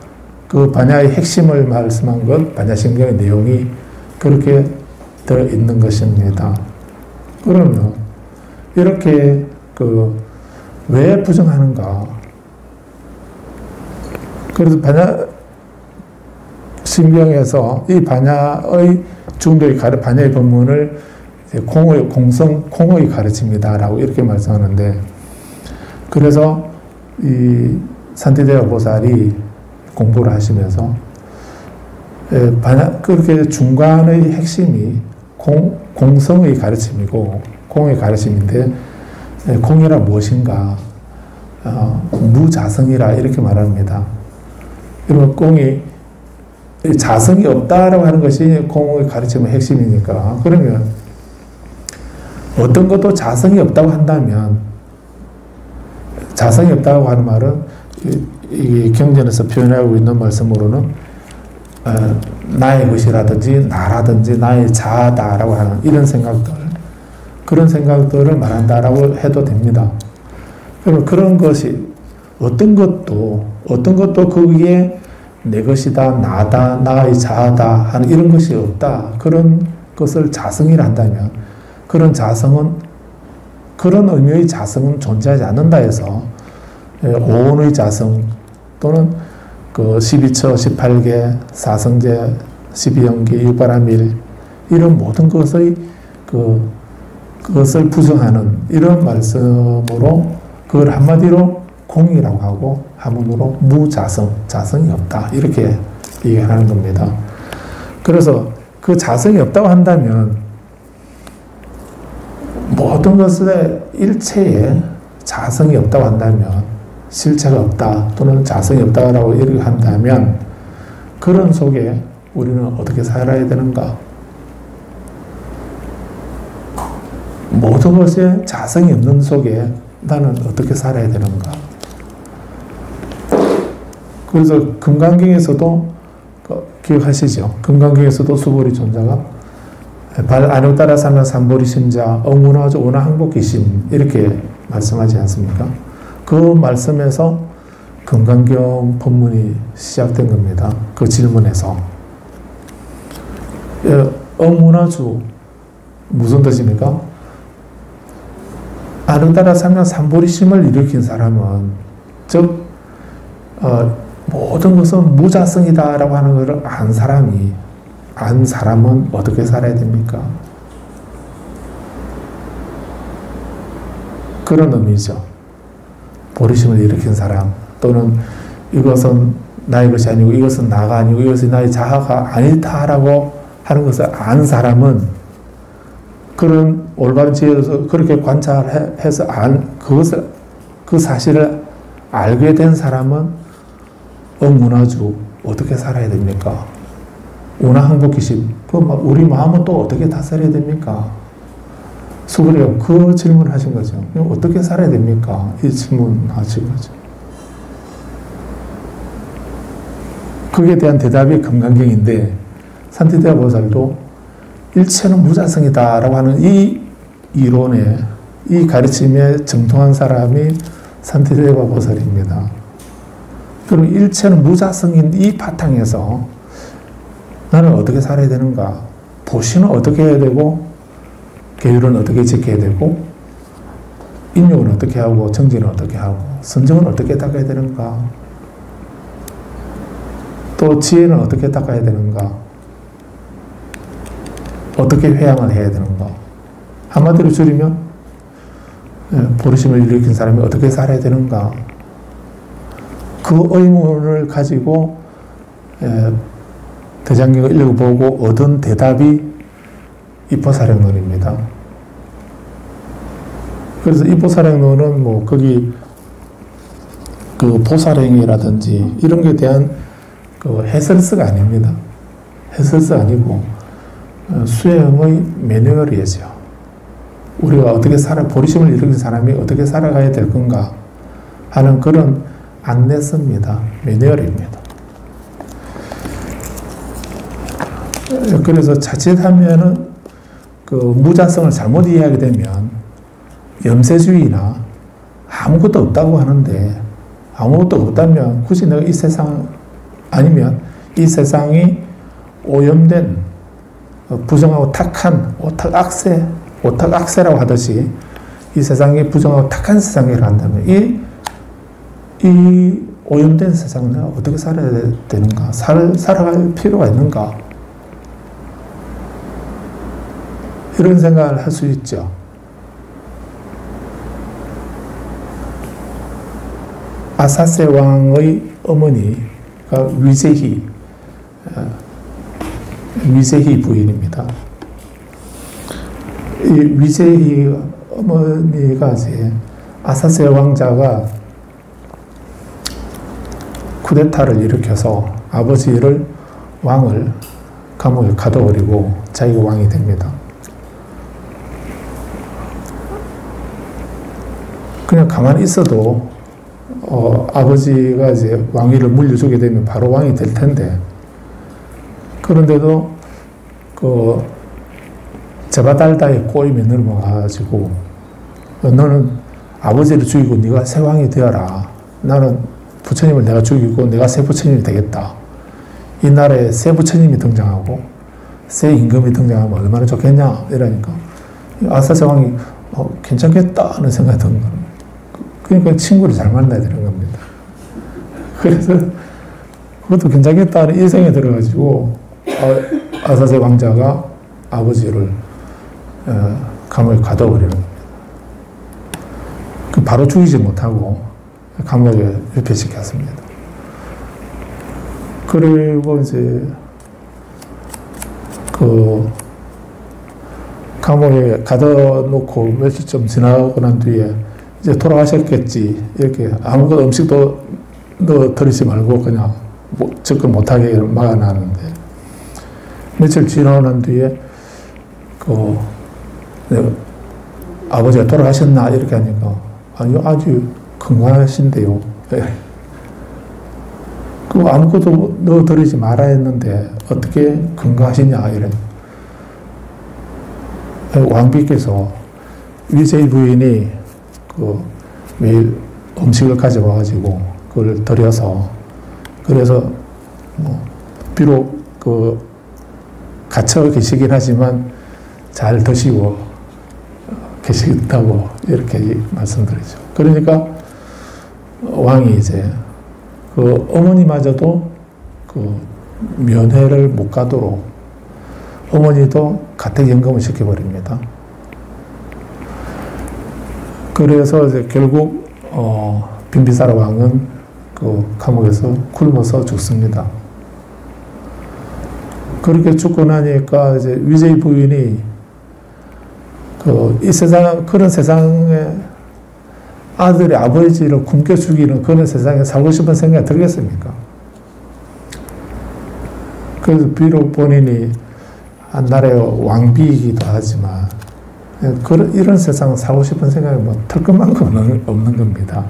그 반야의 핵심을 말씀한 것, 반야심경의 내용이 그렇게 들어있는 것입니다. 그러면 이렇게 왜 부정하는가? 그래서 반야심경에서 이 반야의 중도의 반야의 법문을 공의 가르칩니다라고 이렇게 말씀하는데, 그래서 이 산티대와 보살이 공부를 하시면서 그렇게 중간의 핵심이 공성의 가르침이고, 공의 가르침인데, 공이라 무엇인가? 무자성이라 이렇게 말합니다. 그리고 공이 자성이 없다라고 하는 것이 공의 가르침의 핵심이니까, 그러면 어떤 것도 자성이 없다고 한다면, 자성이 없다고 하는 말은 이 경전에서 표현하고 있는 말씀으로는 나의 것이라든지 나라든지 나의 자아다라고 하는 이런 생각들, 그런 생각들을 말한다라고 해도 됩니다. 그러면 그런 것이 어떤 것도 거기에 내 것이다, 나다, 나의 자아다 하는 이런 것이 없다, 그런 것을 자성이라 한다면, 그런 자성은, 그런 의미의 자성은 존재하지 않는다 해서 오온의 자성 또는 그 12처, 18개, 사성제, 12연기, 육바라밀 이런 모든 것의 그것을 부정하는 이런 말씀으로 그걸 한마디로 공이라고 하고 한문으로 무자성, 자성이 없다 이렇게 얘기하는 겁니다. 그래서 그 자성이 없다고 한다면 모든 것의 일체에 자성이 없다고 한다면 실체가 없다 또는 자성이 없다라고 이렇게 한다면 그런 속에 우리는 어떻게 살아야 되는가? 모든 것에 자성이 없는 속에 나는 어떻게 살아야 되는가? 그래서 금강경에서도 기억하시죠? 금강경에서도 수보리 존자가 발 안을 따라 사면 삼보리 심자 어문화조 오나항복기심 이렇게 말씀하지 않습니까? 그 말씀에서 금강경 법문이 시작된 겁니다. 그 질문에서 어문화주 무슨 뜻입니까? 안을 따라 살면 삼보리심을 일으킨 사람은 즉 모든 것은 무자성이다라고 하는 것을 안 사람은 어떻게 살아야 됩니까? 그런 의미죠. 보리심을 일으킨 사람 또는 이것은 나의 것이 아니고 이것은 나가 아니고 이것이 나의 자아가 아니다라고 하는 것을 안 사람은 그런 올바른 지혜로서 그렇게 관찰해서 그것을 그 사실을 알게 된 사람은 문화주 어떻게 살아야 됩니까? 운하항복기심 우리 마음은 또 어떻게 다스려야 됩니까? 수그리가 그 질문을 하신 거죠. 어떻게 살아야 됩니까? 이 질문하신 거죠. 거기에 대한 대답이 금강경인데 산티데와 보살도 일체는 무자성이다라고 하는 이 이론에 이 가르침에 정통한 사람이 산티데와 보살입니다. 그럼 일체는 무자성인 이 바탕에서 나는 어떻게 살아야 되는가? 보시는 어떻게 해야 되고 계율은 어떻게 지켜야 되고 인욕은 어떻게 하고 정진은 어떻게 하고 선정은 어떻게 닦아야 되는가? 또 지혜는 어떻게 닦아야 되는가? 어떻게 회양을 해야 되는가? 한마디로 줄이면 보리심을 일으킨 사람이 어떻게 살아야 되는가? 그 의문을 가지고 대장경을 읽어보고 얻은 대답이 입보사령론입니다. 그래서 입보사령론은 뭐 거기 그 보살행위라든지 이런 것에 대한 그 해설서가 아닙니다. 해설서 아니고 수행의 매뉴얼이죠. 우리가 어떻게 보리심을 일으킨 사람이 어떻게 살아가야 될 건가 하는 그런 안내서입니다. 매뉴얼입니다. 그래서 자칫하면은 그 무자성을 잘못 이해하게 되면 염세주의나 아무것도 없다고 하는데 아무것도 없다면 굳이 내가 이 세상 아니면 이 세상이 오염된 부정하고 탁한 오탁악세라고 하듯이 이 세상이 부정하고 탁한 세상이라 한다면 이 오염된 세상을 내가 어떻게 살아야 되는가? 살아갈 필요가 있는가? 이런 생각을 할 수 있죠. 아사세 왕의 어머니가 위제희 부인입니다. 이 위제희 어머니가 이제 아사세 왕자가 쿠데타를 일으켜서 아버지를 왕을 감옥에 가둬버리고 자기가 왕이 됩니다. 그냥 가만히 있어도 아버지가 이제 왕위를 물려주게 되면 바로 왕이 될 텐데 그런데도 그 제바달다의 꼬임에 넘어가지고 너는 아버지를 죽이고 네가 새 왕이 되어라. 나는 부처님을 내가 죽이고 내가 새 부처님이 되겠다. 이 나라에 새 부처님이 등장하고 새 임금이 등장하면 얼마나 좋겠냐 이러니까 아사세 왕이 괜찮겠다 하는 생각이 든 거예요. 그러니까 친구를 잘 만나야 되는 겁니다. 그래서 그것도 괜찮겠다는 이 생각이 들어가지고 아사세 왕자가 아버지를 감옥에 가둬버리는 겁니다. 바로 죽이지 못하고 감옥에 유폐시켰습니다. 그리고 이제 감옥에 가둬놓고 며칠쯤 지나고 난 뒤에 이제 돌아가셨겠지. 이렇게 아무것도 음식도 넣어드리지 말고 그냥 접근 못하게 막아놨는데 며칠 지나고 난 뒤에 아버지가 돌아가셨나 이렇게 하니까 아니요, 아주 건강하신데요. 아무것도 넣어드리지 말아야 했는데 어떻게 건강하시냐 이래. 왕비께서 위제의 부인이 매일 음식을 가져와가지고 그걸 드려서 그래서 비록 갇혀 계시긴 하지만 잘 드시고 계시다고 이렇게 말씀드리죠. 그러니까 왕이 이제 어머니마저도 면회를 못 가도록 어머니도 가택연금을 시켜버립니다. 그래서 이제 결국 빈비사라 왕은 감옥에서 굶어서 죽습니다. 그렇게 죽고 나니까 이제 위제의 부인이 이 세상, 그런 세상에 아들의 아버지를 굶겨 죽이는 그런 세상에 살고 싶은 생각이 들겠습니까? 그래서 비록 본인이 한나라의 왕비이기도 하지만 이런 세상 살고 싶은 생각이 털끝만큼 없는 겁니다.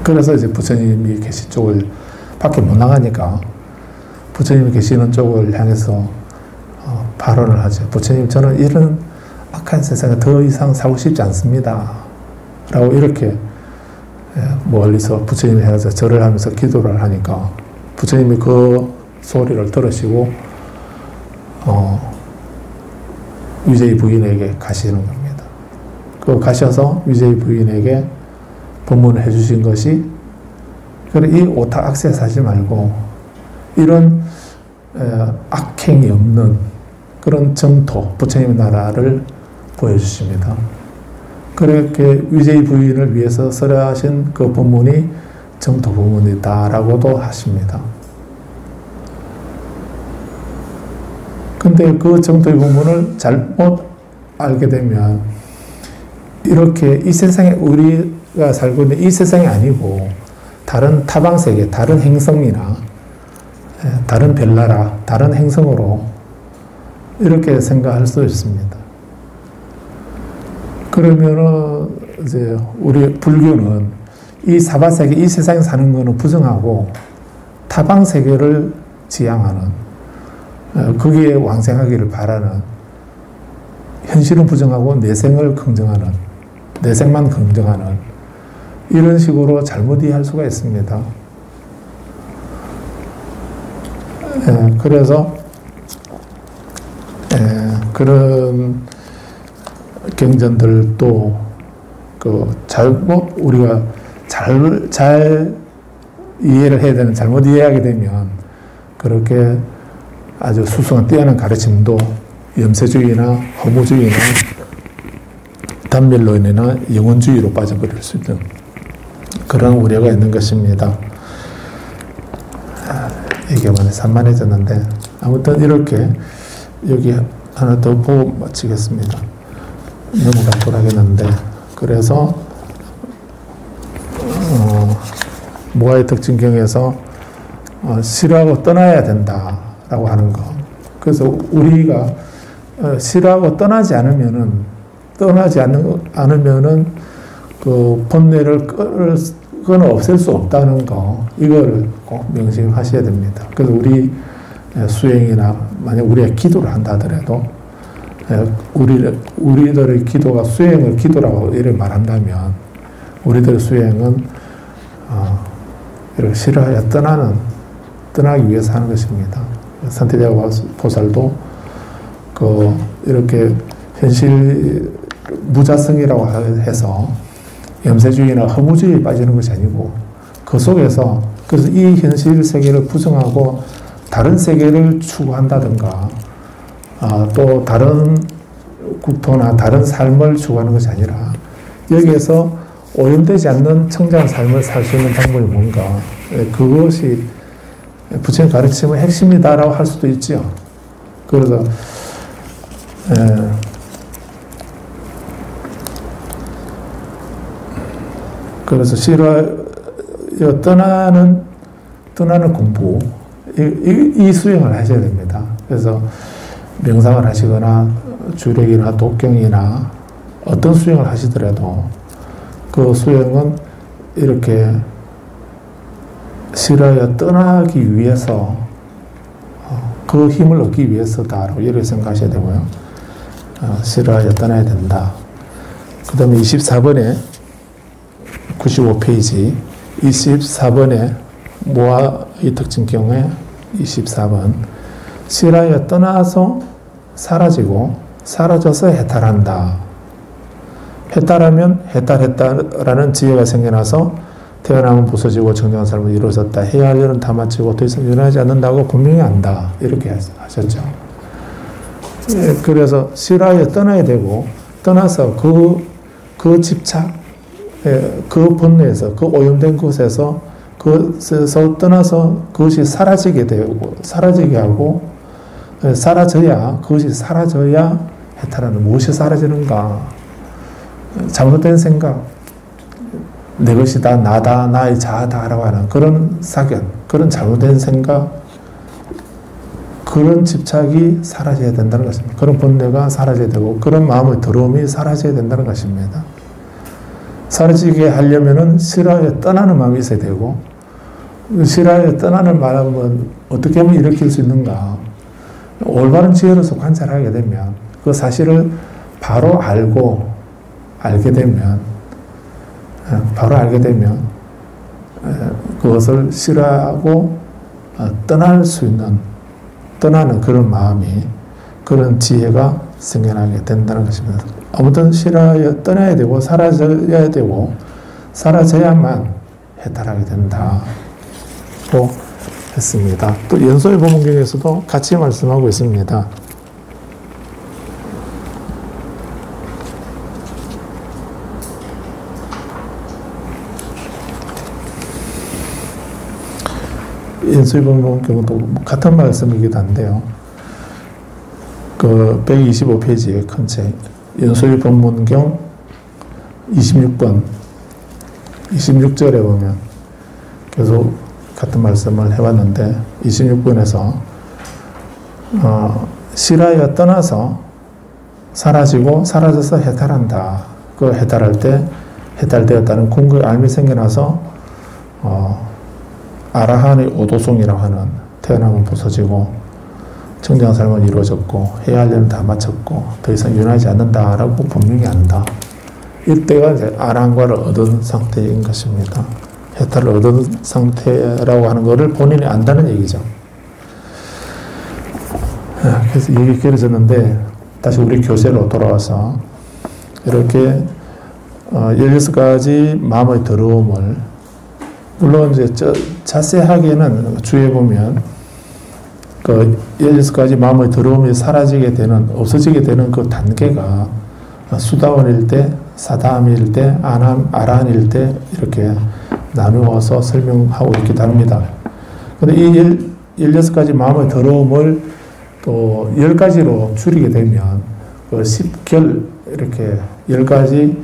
그래서 이제 부처님이 계신 쪽을 밖에 못 나가니까 부처님이 계시는 쪽을 향해서 발언을 하죠. 부처님, 저는 이런 악한 세상에 더 이상 살고 싶지 않습니다. 라고 이렇게 멀리서 부처님을 향해서 절을 하면서 기도를 하니까 부처님이 그 소리를 들으시고 위제의 부인에게 가시는 겁니다. 가셔서 위제의 부인에게 법문을 해주신 것이 이 오타 악세사 하지 말고 이런 악행이 없는 그런 정토, 부처님의 나라를 보여주십니다. 그렇게 위제의 부인을 위해서 설하신 그 법문이 정토 법문이다라고도 하십니다. 근데 그 정토의 법문을 잘못 알게 되면 이렇게 이 세상에 우리가 살고 있는 이 세상이 아니고 다른 타방세계, 다른 행성이나 다른 별나라, 다른 행성으로 이렇게 생각할 수 있습니다. 그러면은 이제 우리 불교는 이 사바세계, 이 세상에 사는 거는 부정하고 타방세계를 지향하는 거기에 왕생하기를 바라는 현실은 부정하고 내생을 긍정하는 내생만 긍정하는 이런 식으로 잘못 이해할 수가 있습니다. 그래서 그런 경전들도 잘못 우리가 잘 이해를 해야 되는 잘못 이해하게 되면 그렇게 아주 수승한 뛰어난 가르침도 염세주의나 허무주의나 단멸론이나 영혼주의로 빠져버릴 수 있는 그런 우려가 있는 것입니다. 이게 많이 산만해졌는데 아무튼 이렇게 여기 하나 더 보고 마치겠습니다. 넘어가도록 하겠는데 그래서 모아의 특징경에서 싫어하고 떠나야 된다라고 하는 거. 그래서 우리가 싫어하고 떠나지 않으면은 그 본뇌를 끊어 없앨 수 없다는 거 이거를 꼭 명심하셔야 됩니다. 그래서 우리 수행이나 만약 우리가 기도를 한다 하더라도 우리들의 기도가 수행을 기도라고 이렇게 말한다면 우리들의 수행은 이렇게 싫어하여 떠나기 위해서 하는 것입니다. 산티아고 보살도 이렇게 현실 무자성이라고 해서 염세주의나 허무주의에 빠지는 것이 아니고 그 속에서 그래서 이 현실 세계를 부정하고 다른 세계를 추구한다든가 또 다른 국토나 다른 삶을 추구하는 것이 아니라 여기에서 오염되지 않는 청정한 삶을 살 수 있는 방법이 뭔가, 그것이 부처님 가르침의 핵심이다라고 할 수도 있죠. 그래서 실화여 떠나는 공부, 이 수행을 하셔야 됩니다. 그래서 명상을 하시거나 주력이나 독경이나 어떤 수행을 하시더라도 그 수행은 이렇게 실화여 떠나기 위해서, 그 힘을 얻기 위해서다라고 이렇게 생각하셔야 되고요. 실화여 떠나야 된다. 그 다음에 24번에 95페이지 24번에 모아의 특징경에 24번 실화여 떠나서 사라지고 사라져서 해탈한다. 해탈하면 해탈했다라는 지혜가 생겨나서 태어나면 부서지고 정정한 삶을 이루어졌다. 해야 할 일은 다 마치고 더 이상 일어나지 않는다고 분명히 안다. 이렇게 하셨죠. 그래서 실화에 떠나야 되고, 떠나서 그 집착, 그 본뇌에서, 그 오염된 곳에서, 그것에서 떠나서 그것이 사라지게 되고, 사라지게 하고, 그것이 사라져야 해탈하는. 무엇이 사라지는가? 잘못된 생각, 내 것이다, 나다, 나의 자아다라고 하는 그런 사견, 그런 잘못된 생각, 그런 집착이 사라져야 된다는 것입니다. 그런 본뇌가 사라져야 되고, 그런 마음의 더러움이 사라져야 된다는 것입니다. 사라지게 하려면은 실화에 떠나는 마음이 있어야 되고, 실화에 떠나는 마음은 어떻게 하면 일으킬 수 있는가? 올바른 지혜로서 관찰하게 되면, 그 사실을 바로 알게 되면, 그것을 싫어하고 떠날 수 있는, 떠나는 그런 마음이, 그런 지혜가 생겨나게 된다는 것입니다. 아무튼 싫어야 떠나야 되고, 사라져야 되고, 사라져야만 해탈하게 된다고 했습니다. 또 연소의 법문경에서도 같이 말씀하고 있습니다. 연소의 법문경도 같은 말씀이기도 한데요. 그 125페이지의 큰 책, 연소의 법문경 26번, 26절에 보면 계속 같은 말씀을 해왔는데, 26번에서 실화에 떠나서 사라지고 사라져서 해탈한다. 그 해탈할 때 해탈되었다는 궁극의 알미 생겨나서 아라한의 오도송이라고 하는, 태어나면 부서지고 정정한 삶은 이루어졌고 해야 할 일은 다 마쳤고 더 이상 일어나지 않는다라고 분명히 안다. 이때가 이제 아라한과를 얻은 상태인 것입니다. 해탈을 얻은 상태라고 하는 것을 본인이 안다는 얘기죠. 그래서 얘기 길어졌는데, 다시 우리 교재로 돌아와서 이렇게 16가지 마음의 더러움을, 물론 이제 자세하게는 주의해 보면 그 16가지 마음의 더러움이 사라지게 되는, 없어지게 되는 그 단계가 수다원일 때, 사다함일 때, 아라한일 때 이렇게 나누어서 설명하고 있기도 합니다. 그런데 이 16가지 마음의 더러움을 또 10가지로 줄이게 되면 그 10결, 이렇게 10가지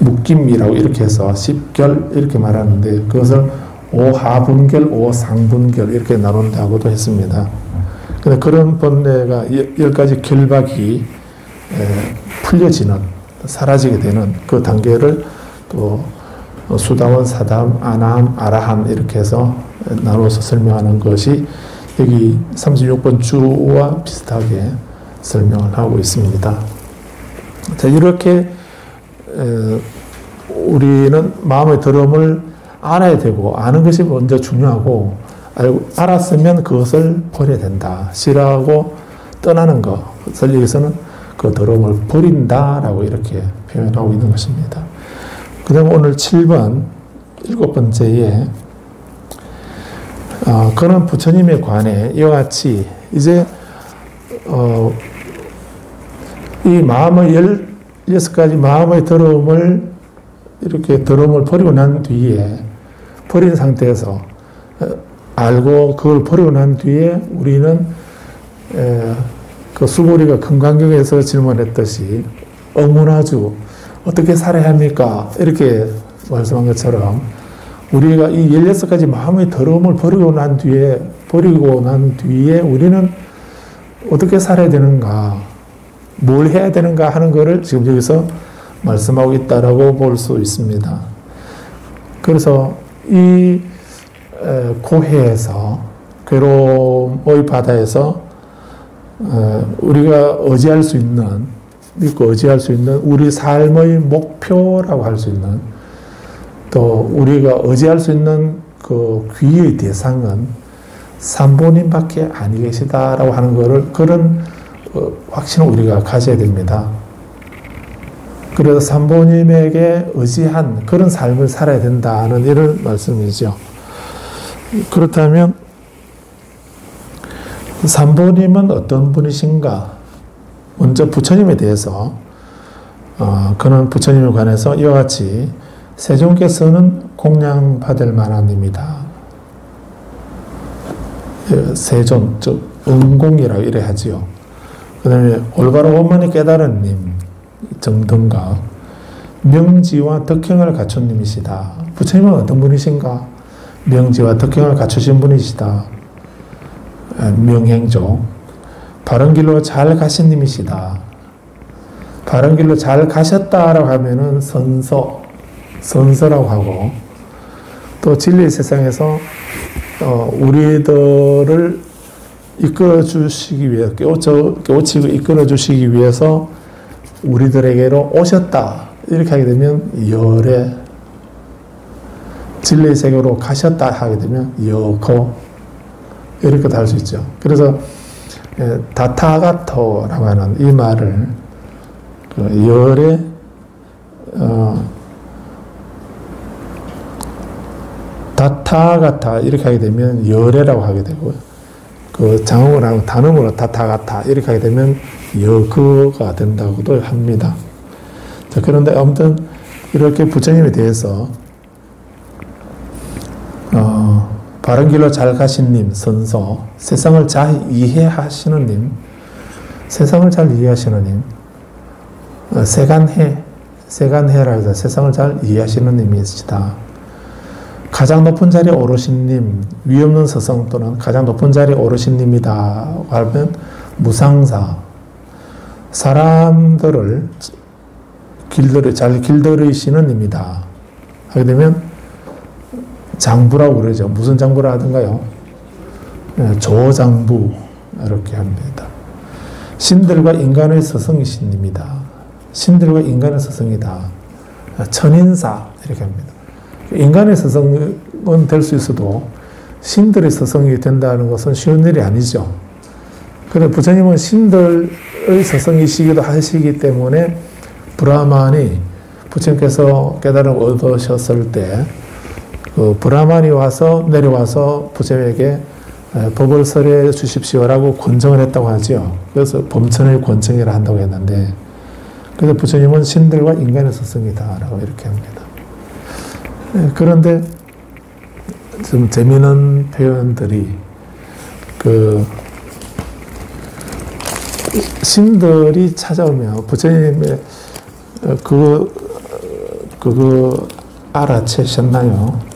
묶임이라고 이렇게 해서 10결 이렇게 말하는데, 그것을 5하분결, 5상분결 이렇게 나눈다고도 했습니다. 근데 그런 번뇌가 10가지 결박이 풀려지는, 사라지게 되는 그 단계를 또 수다원, 사다함, 아나함, 아라함 이렇게 해서 나눠서 설명하는 것이 여기 36번 주와 비슷하게 설명을 하고 있습니다. 자, 이렇게 우리는 마음의 더러움을 알아야 되고, 아는 것이 먼저 중요하고, 알았으면 그것을 버려야 된다. 싫어하고 떠나는 것을 여기서는 그 더러움을 버린다라고 이렇게 표현하고 있는 것입니다. 그 다음 오늘 7번, 7번째에 그는 부처님에 관해 이와 같이 이제 이 마음의 16가지 마음의 더러움을 이렇게 더러움을 버리고 난 뒤에 버린 상태에서 알고 그걸 버리고 난 뒤에 우리는 그 수고리가 금강경에서 질문했듯이 어문화주 어떻게 살아야 합니까? 이렇게 말씀한 것처럼 우리가 이 16가지 마음의 더러움을 버리고 난 뒤에 우리는 어떻게 살아야 되는가, 뭘 해야 되는가 하는 것을 지금 여기서 말씀하고 있다라고 볼 수 있습니다. 그래서 이 고해에서 괴로움의 바다에서 우리가 의지할 수 있는, 믿고 의지할 수 있는 우리 삶의 목표라고 할 수 있는, 또 우리가 의지할 수 있는 그 귀의 대상은 산부님밖에 아니 계시다라고 하는 것을, 그런 확신을 우리가 가져야 됩니다. 그래서 산부님에게 의지한 그런 삶을 살아야 된다는 이런 말씀이죠. 그렇다면 산부님은 어떤 분이신가? 먼저 부처님에 대해서 그는 부처님에 관해서 이와 같이 세존께서는 공양받을 만한입니다. 세존, 즉 은공이라고 이래 하지요. 그 다음에 올바로 원만히 깨달은 님, 정등가, 명지와 덕행을 갖춘 님이시다. 부처님은 어떤 분이신가? 명지와 덕행을 갖추신 분이시다. 명행조, 바른 길로 잘 가신 님이시다. 바른 길로 잘 가셨다라고 하면은 선서라고 하고, 또 진리의 세상에서 우리들을 이끌어 주시기 위해, 깨우치고 이끌어 주시기 위해서 우리들에게로 오셨다. 이렇게 하게 되면 열애, 진리의 세계로 가셨다 하게 되면 여거, 이렇게 할 수 있죠. 그래서 다타가토라고 하는 이 말을 열애, 다타가타 이렇게 하게 되면 열애라고 하게 되고요. 그 장음을 하고 단음으로 다타가타 이렇게 하게 되면 여거가 된다고도 합니다. 자, 그런데 아무튼 이렇게 부처님에 대해서 바른 길로 잘 가신 님, 선서, 세상을 잘 이해하시는 님, 세상을 잘 이해하시는 님, 세간해라 해서 세상을 잘 이해하시는 님이시다. 가장 높은 자리에 오르신 님, 위없는 서성 또는 가장 높은 자리에 오르신 님이다 하면 무상사, 사람들을 잘 길들이시는 님이다 하게 되면 장부라고 그러죠. 무슨 장부라 하던가요? 조장부 이렇게 합니다. 신들과 인간의 스승이신 님이다. 신들과 인간의 스승이다. 천인사 이렇게 합니다. 인간의 스승은 될 수 있어도 신들의 스승이 된다는 것은 쉬운 일이 아니죠. 그런데 부처님은 신들의 스승이시기도 하시기 때문에 브라만이 부처님께서 깨달음을 얻으셨을 때 그 브라만이 내려와서 부처님에게 법을 설해 주십시오라고 권정을 했다고 하죠. 그래서 범천의 권정이라 한다고 했는데, 그래서 부처님은 신들과 인간의 스승이다라고 이렇게 합니다. 그런데 좀 재미있는 표현들이, 신들이 찾아오면 부처님의 그거 알아채셨나요?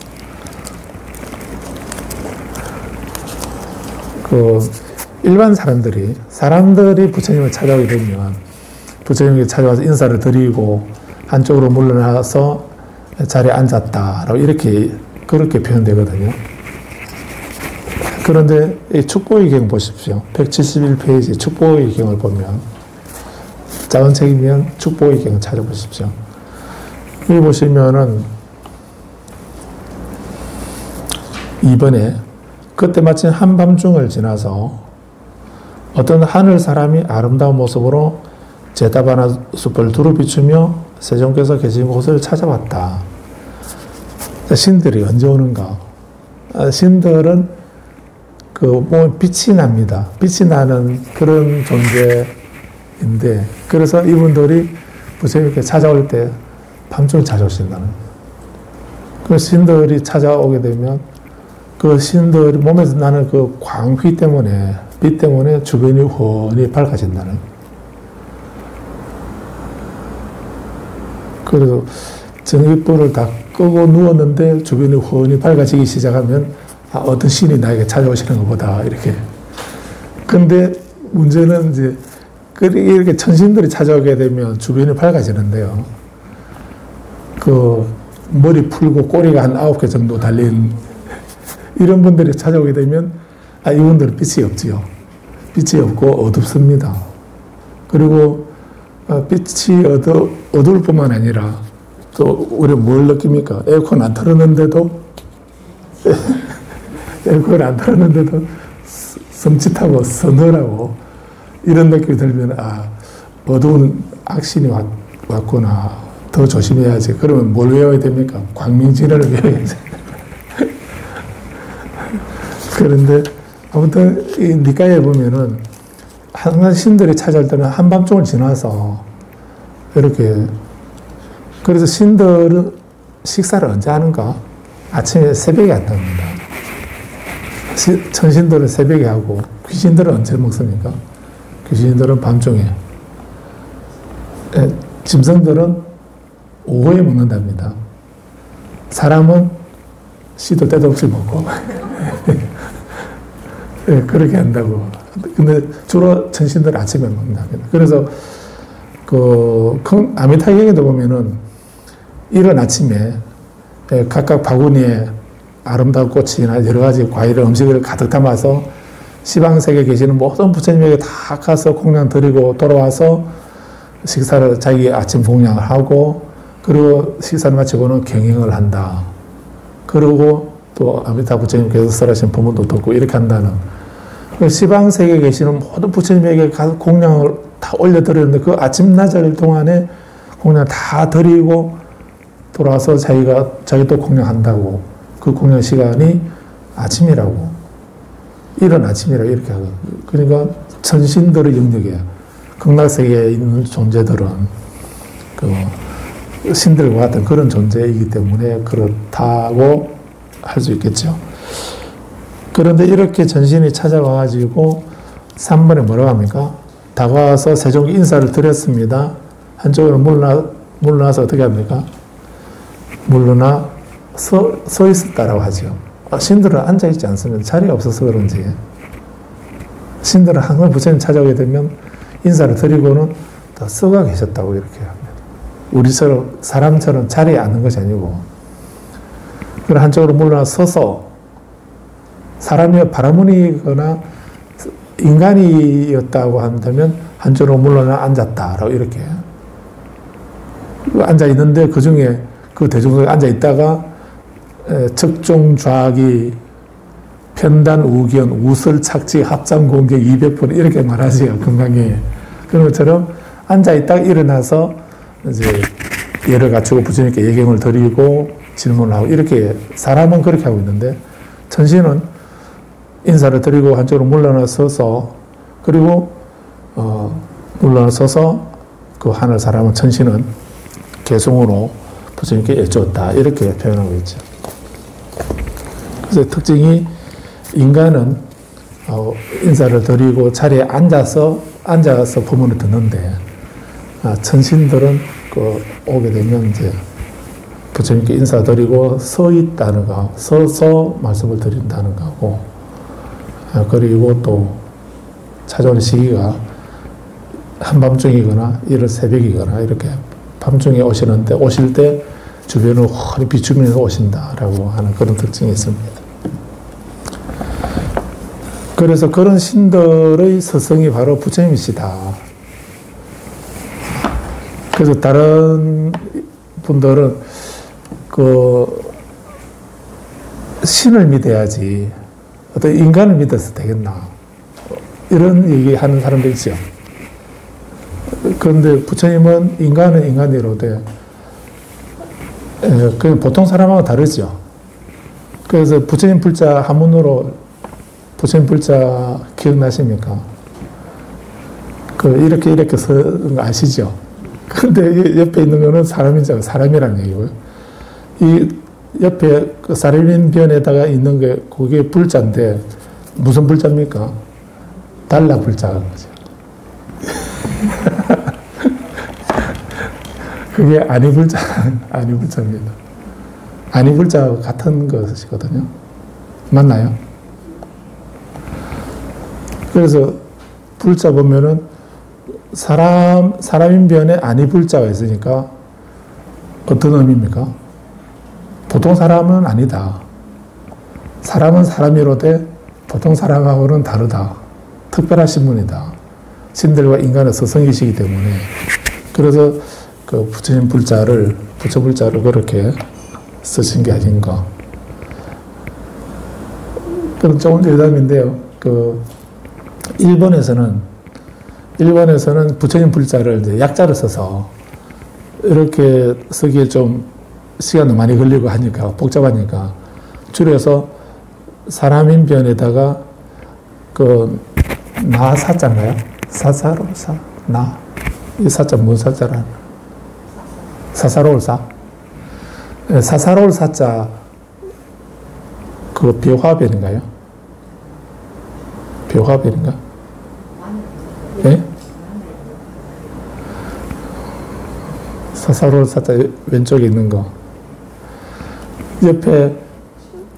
일반 사람들이 부처님을 찾아오게 되면 부처님께 찾아와서 인사를 드리고 한쪽으로 물러나서 자리에 앉았다라고 그렇게 표현되거든요. 그런데 이 축복의 경 보십시오. 171페이지 축복의 경을 보면, 작은 책이면 축복의 경 찾아보십시오. 여기 보시면은 2번에 그때 마침 한밤중을 지나서 어떤 하늘 사람이 아름다운 모습으로 제다바나 숲을 두루 비추며 세존께서 계신 곳을 찾아왔다. 신들이 언제 오는가? 신들은 그 몸에 빛이 납니다. 빛이 나는 그런 존재인데, 그래서 이분들이 부처님께 찾아올 때 밤중에 찾아오신다는 거예요. 그 신들이 찾아오게 되면 그 신들이 몸에서 나는 그 광휘 때문에, 빛 때문에 주변이 훤히 밝아진다는 거예요. 그래서 전기불을 다 끄고 누웠는데 주변이 훤히 밝아지기 시작하면 어떤 신이 나에게 찾아오시는 것보다 이렇게. 근데 문제는 이제 이렇게 천신들이 찾아오게 되면 주변이 밝아지는데요. 그 머리 풀고 꼬리가 한 9개 정도 달린 이런 분들이 찾아오게 되면 이분들은 빛이 없지요. 빛이 없고 어둡습니다. 그리고 빛이 어두울 뿐만 아니라 또 우리 뭘 느낍니까? 에어컨 안 틀었는데도 섬찟하고 서늘하고 이런 느낌이 들면 어두운 악신이 왔구나. 더 조심해야지. 그러면 뭘 외워야 됩니까? 광명진을 외워야지. 그런데 아무튼 이 니까에 보면은 항상 신들이 찾아올 때는 한밤중을 지나서 이렇게, 그래서 신들은 식사를 언제 하는가? 아침에 새벽에 한답니다. 천신들은 새벽에 하고 귀신들은 언제 먹습니까? 귀신들은 밤중에. 짐승들은 오후에 먹는답니다. 사람은 시도 때도 없이 먹고 그렇게 한다고. 근데 주로 천신들은 아침에 먹는답니다. 그래서 그 아미타경에도 보면은 이른 아침에 각각 바구니에 아름다운 꽃이나 여러 가지 과일 음식을 가득 담아서 시방세계에 계시는 모든 부처님에게 다 가서 공양 드리고 돌아와서 식사를 자기 아침 공양을 하고, 그리고 식사를 마치고는 경영을 한다. 그리고 또 아미타 부처님께서 설하신 법문도 듣고 이렇게 한다는. 시방세계에 계시는 모든 부처님에게 가서 공양을 다 올려드렸는데 그 아침 낮을 동안에 공양 다 드리고 돌아와서 자기 또 공양한다고. 그 공양 시간이 아침이라고. 이른 아침이라고 이렇게 하고. 그러니까 천신들의 영역에 극락세계에 있는 존재들은 그 신들과 같은 그런 존재이기 때문에 그렇다고 할 수 있겠죠. 그런데 이렇게 전신이 찾아와가지고 3번에 뭐라고 합니까? 다가와서 세종이 인사를 드렸습니다. 한쪽으로 물러나서 어떻게 합니까? 물러나 서 있었다라고 하죠. 신들은 앉아있지 않습니다. 자리가 없어서 그런지. 신들은 항상 부처님 찾아오게 되면 인사를 드리고는 다 서가 계셨다고 이렇게 합니다. 우리처럼, 사람처럼 자리에 앉는 것이 아니고, 그런 한쪽으로 물러나 서서 사람이 바라문이거나 인간이었다고 한다면 한쪽으로 물러나 앉았다라고 이렇게. 앉아있는데 그 중에 그 대중석에 앉아있다가 척종좌기 편단 우견 우설 착지 합장 공격 200% 이렇게 말하지요. 건강에. 그런 것처럼 앉아있다가 일어나서 이제 예를 갖추고 부처님께 예경을 드리고 질문을 하고 이렇게 사람은 그렇게 하고 있는데 천신은 인사를 드리고 한쪽으로 물러나서서 그리고 물러나서서 그 하늘 사람은 천신은 개성으로 부처님께 여쭈었다 이렇게 표현하고 있죠. 그래서 특징이 인간은 인사를 드리고 자리에 앉아서 법문을 듣는데 천신들은 오게 되면 이제 부처님께 인사드리고 서 있다는 거, 서서 말씀을 드린다는 거고, 그리고 또 찾아오는 시기가 한밤중이거나 이른 새벽이거나 이렇게 밤중에 오시는데 오실 때 주변을 훤히 비추면서 오신다라고 하는 그런 특징이 있습니다. 그래서 그런 신들의 스승이 바로 부처님이시다. 그래서 다른 분들은 신을 믿어야지 어떤 인간을 믿어서 되겠나 이런 얘기하는 사람도 있죠. 그런데 부처님은 인간은 인간대로되 보통 사람하고 다르죠. 그래서 부처님 불자 한문으로 부처님 불자 기억나십니까? 이렇게 쓴 거 아시죠? 근데 옆에 있는 거는 사람이라는 얘기고요. 이 옆에 그 사람인변에다가 있는 게 그게 불자인데 무슨 불자입니까? 달라 불자인 거죠. 그게 아니 불자입니다. 아니 불자와 같은 것이거든요. 맞나요? 그래서 불자 보면은 사람인변에 아니 불자가 있으니까 어떤 의미입니까? 보통 사람은 아니다. 사람은 사람이로되 보통 사람하고는 다르다. 특별하신 분이다. 신들과 인간의 서성이시기 때문에. 그래서 그 부처님 불자를 그렇게 쓰신 게 아닌가. 그건 조금 여담인데요. 일본에서는 부처님 불자를 이제 약자를 써서 이렇게 쓰기에 좀 시간도 많이 걸리고 하니까 복잡하니까 줄여서 사람인변에다가 나사자인가요? 사사로사 나. 이 사자 뭔 사자라? 사사로울 사. 사사로울 사자 벼화변인가요? 벼화변인가? 예? 사사로울 사자 왼쪽에 있는 거. 옆에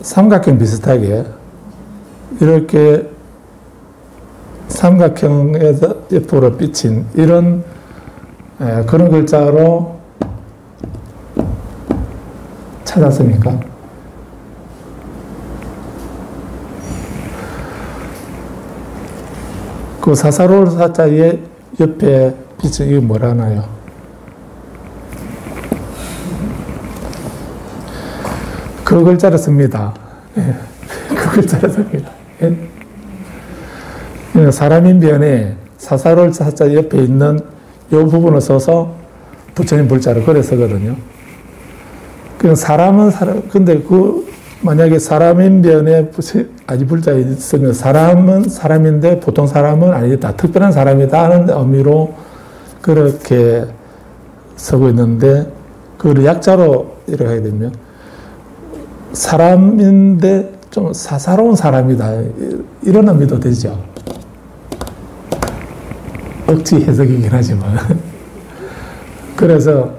삼각형 비슷하게 이렇게 삼각형에서 옆으로 삐친 이런 그런 글자로 찾았습니까? 그 사사로울 사자의 옆에 삐친 이게 뭐라나요? 그 글자를 씁니다. 그 글자를 씁니다. 사람인변에 사사로울 사자 옆에 있는 이 부분을 써서 부처님 불자를 그래 쓰거든요. 근데 만약에 사람인변에 아니 불자가 있으면 사람은 사람인데 보통 사람은 아니다. 특별한 사람이다 하는 의미로 그렇게 쓰고 있는데, 그걸 약자로 이렇게 하게 되면 사람인데 좀 사사로운 사람이다. 이런 의미도 되죠. 억지 해석이긴 하지만. 그래서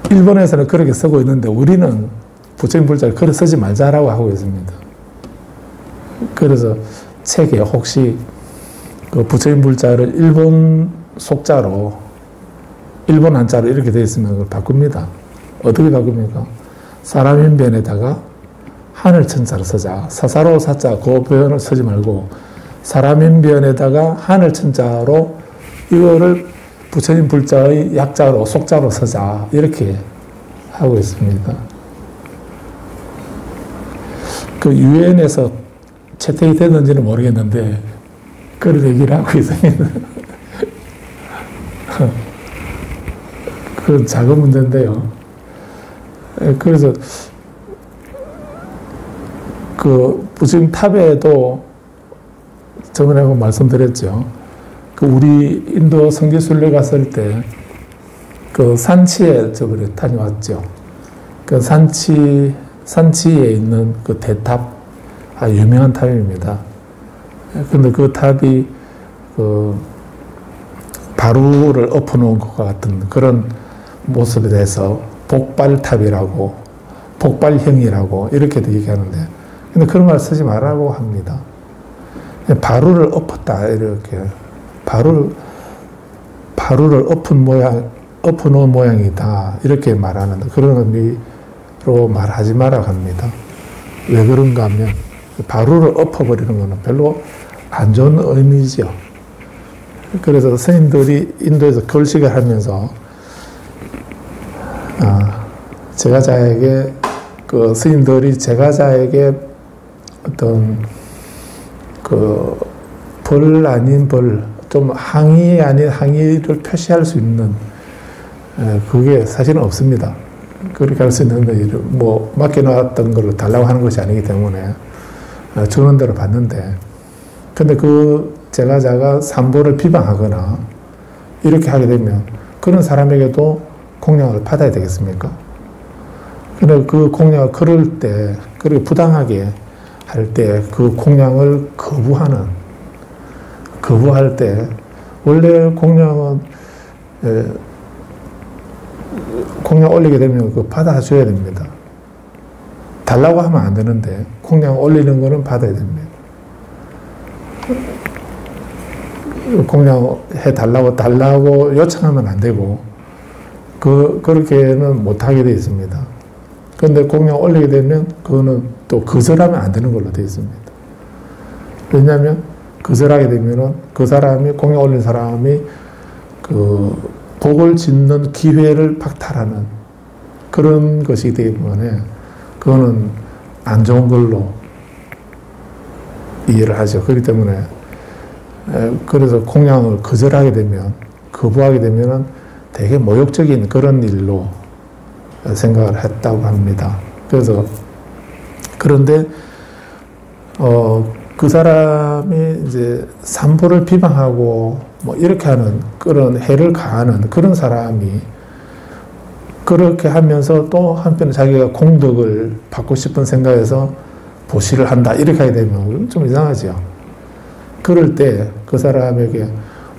일본에서는 그렇게 쓰고 있는데 우리는 부처님 불자를 그렇게 쓰지 말자라고 하고 있습니다. 그래서 책에 혹시 그 부처님 불자를 일본 속자로, 일본 한자로 이렇게 되어 있으면 그걸 바꿉니다. 어떻게 바꿉니까? 사람인변에다가 하늘천자를 쓰자. 사사로울 사자 그 표현을 쓰지 말고 사람인변에다가 하늘천자로 이거를 부처님 불자의 약자로 속자로 쓰자. 이렇게 하고 있습니다. 그 유엔에서 채택이 됐는지는 모르겠는데 그런 얘기를 하고 있습니다. 그건 작은 문제인데요. 그래서 그 부처님 탑에도 저번에 한번 말씀드렸죠. 그 우리 인도 성지순례 갔을 때 그 산치에 저번에 다녀왔죠. 그 산치에 있는 그 대탑, 유명한 탑입니다. 근데 그 탑이 그 바루를 엎어놓은 것과 같은 그런 모습에 대해서 복발탑이라고, 복발형이라고 이렇게도 얘기하는데, 근데 그런 말 쓰지 말라고 합니다. 바루를 엎었다, 이렇게. 바루를 엎어놓은 모양이다. 이렇게 말하는 그런 의미로 말하지 말라고 합니다. 왜 그런가 하면, 바루를 엎어버리는 것은 별로 안 좋은 의미죠. 그래서 스님들이 인도에서 결식을 하면서, 제가자에게, 그 스님들이 제가자에게 어떤 벌 아닌 벌, 좀 항의 아닌 항의를 표시할 수 있는, 그게 사실은 없습니다. 그렇게 할 수 있는데, 맡겨놨던 걸 달라고 하는 것이 아니기 때문에, 주는 대로 받는데, 근데 그 제가자가 삼보를 비방하거나 이렇게 하게 되면 그런 사람에게도 공양을 받아야 되겠습니까? 근데 그 공양을 그럴 때, 그렇게 부당하게 할 때 그 공양을 거부할 때, 원래 공양 올리게 되면 그 받아줘야 됩니다. 달라고 하면 안 되는데, 공양 올리는 거는 받아야 됩니다. 공양 달라고 요청하면 안 되고, 그렇게는 못하게 되어 있습니다. 그런데 공양 올리게 되면, 그거는 또 거절하면 안 되는 걸로 되어 있습니다. 왜냐하면, 거절하게 되면은 그 사람이, 공양 올린 사람이 그 복을 짓는 기회를 박탈하는 그런 것이기 때문에, 그거는 안 좋은 걸로 이해를 하죠. 그렇기 때문에, 그래서 공양을 거절하게 되면, 거부하게 되면은 되게 모욕적인 그런 일로 생각을 했다고 합니다. 그래서, 그런데, 그 사람이 이제 삼보를 비방하고 뭐 이렇게 하는 그런 해를 가하는 그런 사람이 그렇게 하면서 또 한편 자기가 공덕을 받고 싶은 생각에서 보시를 한다 이렇게 하게 되면 좀 이상하죠. 그럴 때 그 사람에게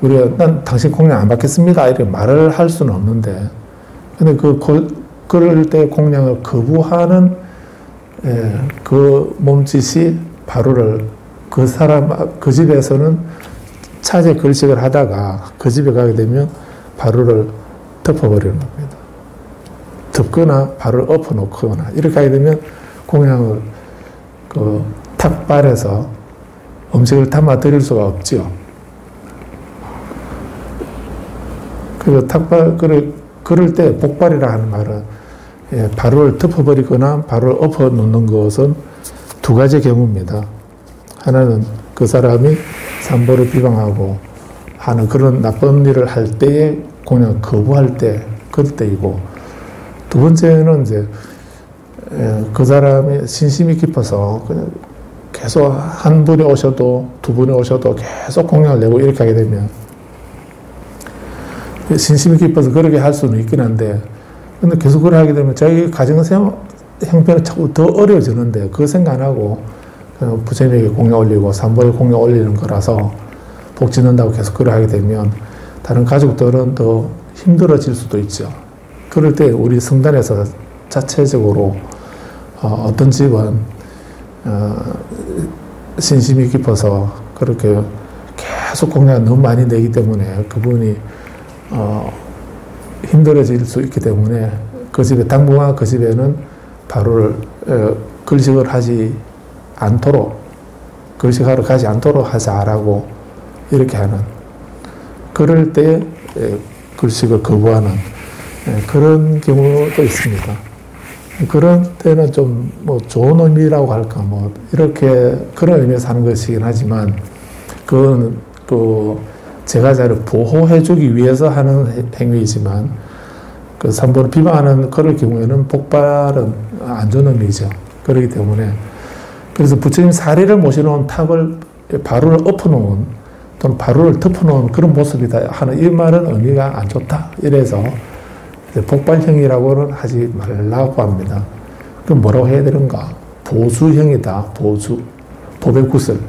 우리가 난 당신 공양 안 받겠습니다 이렇게 말을 할 수는 없는데, 근데 그럴 때 공양을 거부하는 그 몸짓이 바로를 그 집에서는 차제 걸식을 하다가 그 집에 가게 되면 바로를 덮어버리는 겁니다. 덮거나 바로를 엎어놓거나 이렇게 하게 되면 공양을 그 탁발에서 음식을 담아 드릴 수가 없죠. 그리고 그럴 때 복발이라 하는 말은 바로를 덮어버리거나 바로를 엎어놓는 것은 두 가지 경우입니다. 하나는 그 사람이 삼보를 비방하고 하는 그런 나쁜 일을 할 때에 공양을 거부할 때, 그때이고, 두 번째는 이제 그 사람이 신심이 깊어서 그냥 계속 한 분이 오셔도 두 분이 오셔도 계속 공양을 내고 이렇게 하게 되면 신심이 깊어서 그렇게 할 수는 있긴 한데, 근데 계속 그렇게 하게 되면 자기 가정 형편은 자꾸 더 어려워지는데 그거 생각 안 하고 부처님에게 공양 올리고 삼보에 공양 올리는 거라서 복 짓는다고 계속 그렇게 하게 되면 다른 가족들은 더 힘들어질 수도 있죠. 그럴 때 우리 성단에서 자체적으로 어떤 집은 신심이 깊어서 그렇게 계속 공양을 너무 많이 내기 때문에 그분이 힘들어질 수 있기 때문에 그 집에 당분간 그 집에는 바로를 걸식을 하지 않도록, 걸식하러 가지 않도록 하자라고 이렇게 하는, 그럴 때 걸식을 거부하는 그런 경우도 있습니다. 그런 때는 좀 뭐 좋은 의미라고 할까, 뭐 이렇게 그런 의미에서 하는 것이긴 하지만, 그건 그 제가자를 보호해주기 위해서 하는 행위이지만, 그 삼보를 비방하는 그럴 경우에는 복발은 안 좋은 의미죠. 그렇기 때문에, 그래서 부처님 사리를 모셔놓은 탑을 바로를 엎어놓은 또는 바로를 덮어놓은 그런 모습이다 하는 이 말은 의미가 안 좋다. 이래서 복발형이라고는 하지 말라고 합니다. 그럼 뭐라고 해야 되는가? 보수형이다. 법의 구슬.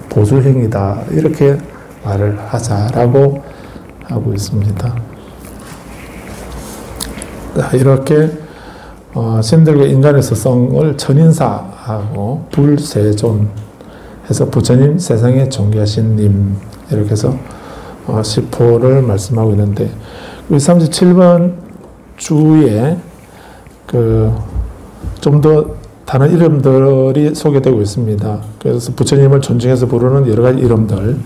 보수형이다. 이렇게 말을 하자라고 하고 있습니다. 이렇게 신들과 인간의 스승을 천인사하고 불세존 해서 부처님 세상에 존귀하신 님 이렇게 해서 시포를 말씀하고 있는데, 37번 주에 좀 더 다른 이름들이 소개되고 있습니다. 그래서 부처님을 존중해서 부르는 여러 가지 이름들,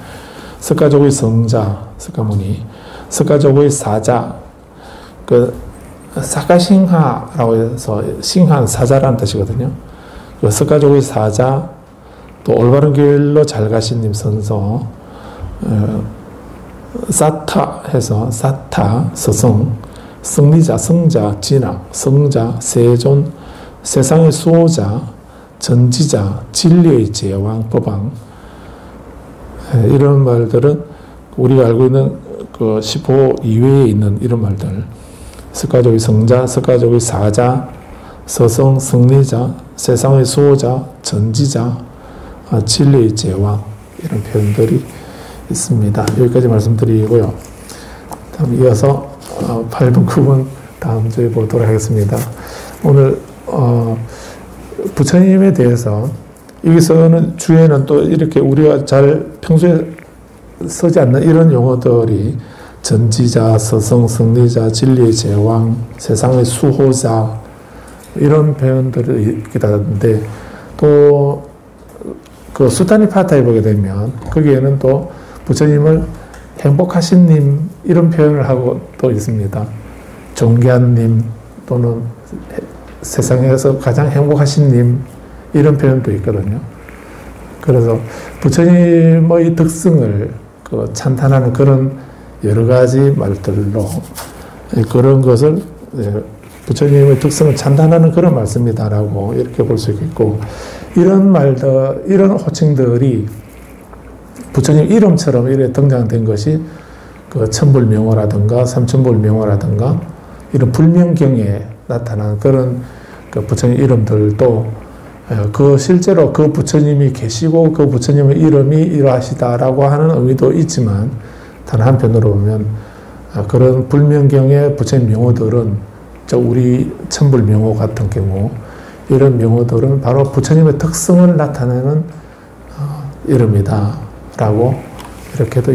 석가족의 성자, 석가모니, 석가족의 사자, 사가싱하라고 해서 싱한 사자라는 뜻이거든요. 석가족의 사자, 또 올바른 길로 잘 가신 님 선서, 사타 해서 사타, 스승, 승리자, 성자, 진학, 성자, 세존, 세상의 수호자, 전지자, 진리의 제왕, 법왕. 이런 말들은 우리가 알고 있는 그 15 이외에 있는 이런 말들. 석가족의 성자, 석가족의 사자, 서성, 승리자, 세상의 수호자, 전지자, 진리의 제왕. 이런 표현들이 있습니다. 여기까지 말씀드리고요. 다음 이어서 8분, 9분 다음 주에 보도록 하겠습니다. 오늘 부처님에 대해서 여기서는 주에는 또 이렇게 우리가 잘 평소에 쓰지 않는 이런 용어들이 전지자, 서성, 승리자, 진리의 제왕, 세상의 수호자 이런 표현들이 있다는데 또 그 수타니파타에 보게 되면 거기에는 또 부처님을 행복하신 님 이런 표현을 하고 또 있습니다. 존귀한 님 또는 세상에서 가장 행복하신 님 이런 표현도 있거든요. 그래서 부처님의 덕성을 찬탄하는 그런 여러 가지 말들로 그런 것을 부처님의 덕성을 찬탄하는 그런 말씀이다라고 이렇게 볼 수 있겠고 이런 말들, 이런 호칭들이 부처님 이름처럼 이렇게 등장된 것이 그 천불명호라든가 삼천불명호라든가 이런 불명경에 나타난 그런 그 부처님 이름들도 그 실제로 그 부처님이 계시고 그 부처님의 이름이 이러하시다라고 하는 의미도 있지만 단 한편으로 보면 그런 불명경의 부처님 명호들은 우리 천불명호 같은 경우 이런 명호들은 바로 부처님의 특성을 나타내는 이름이다 라고 이렇게도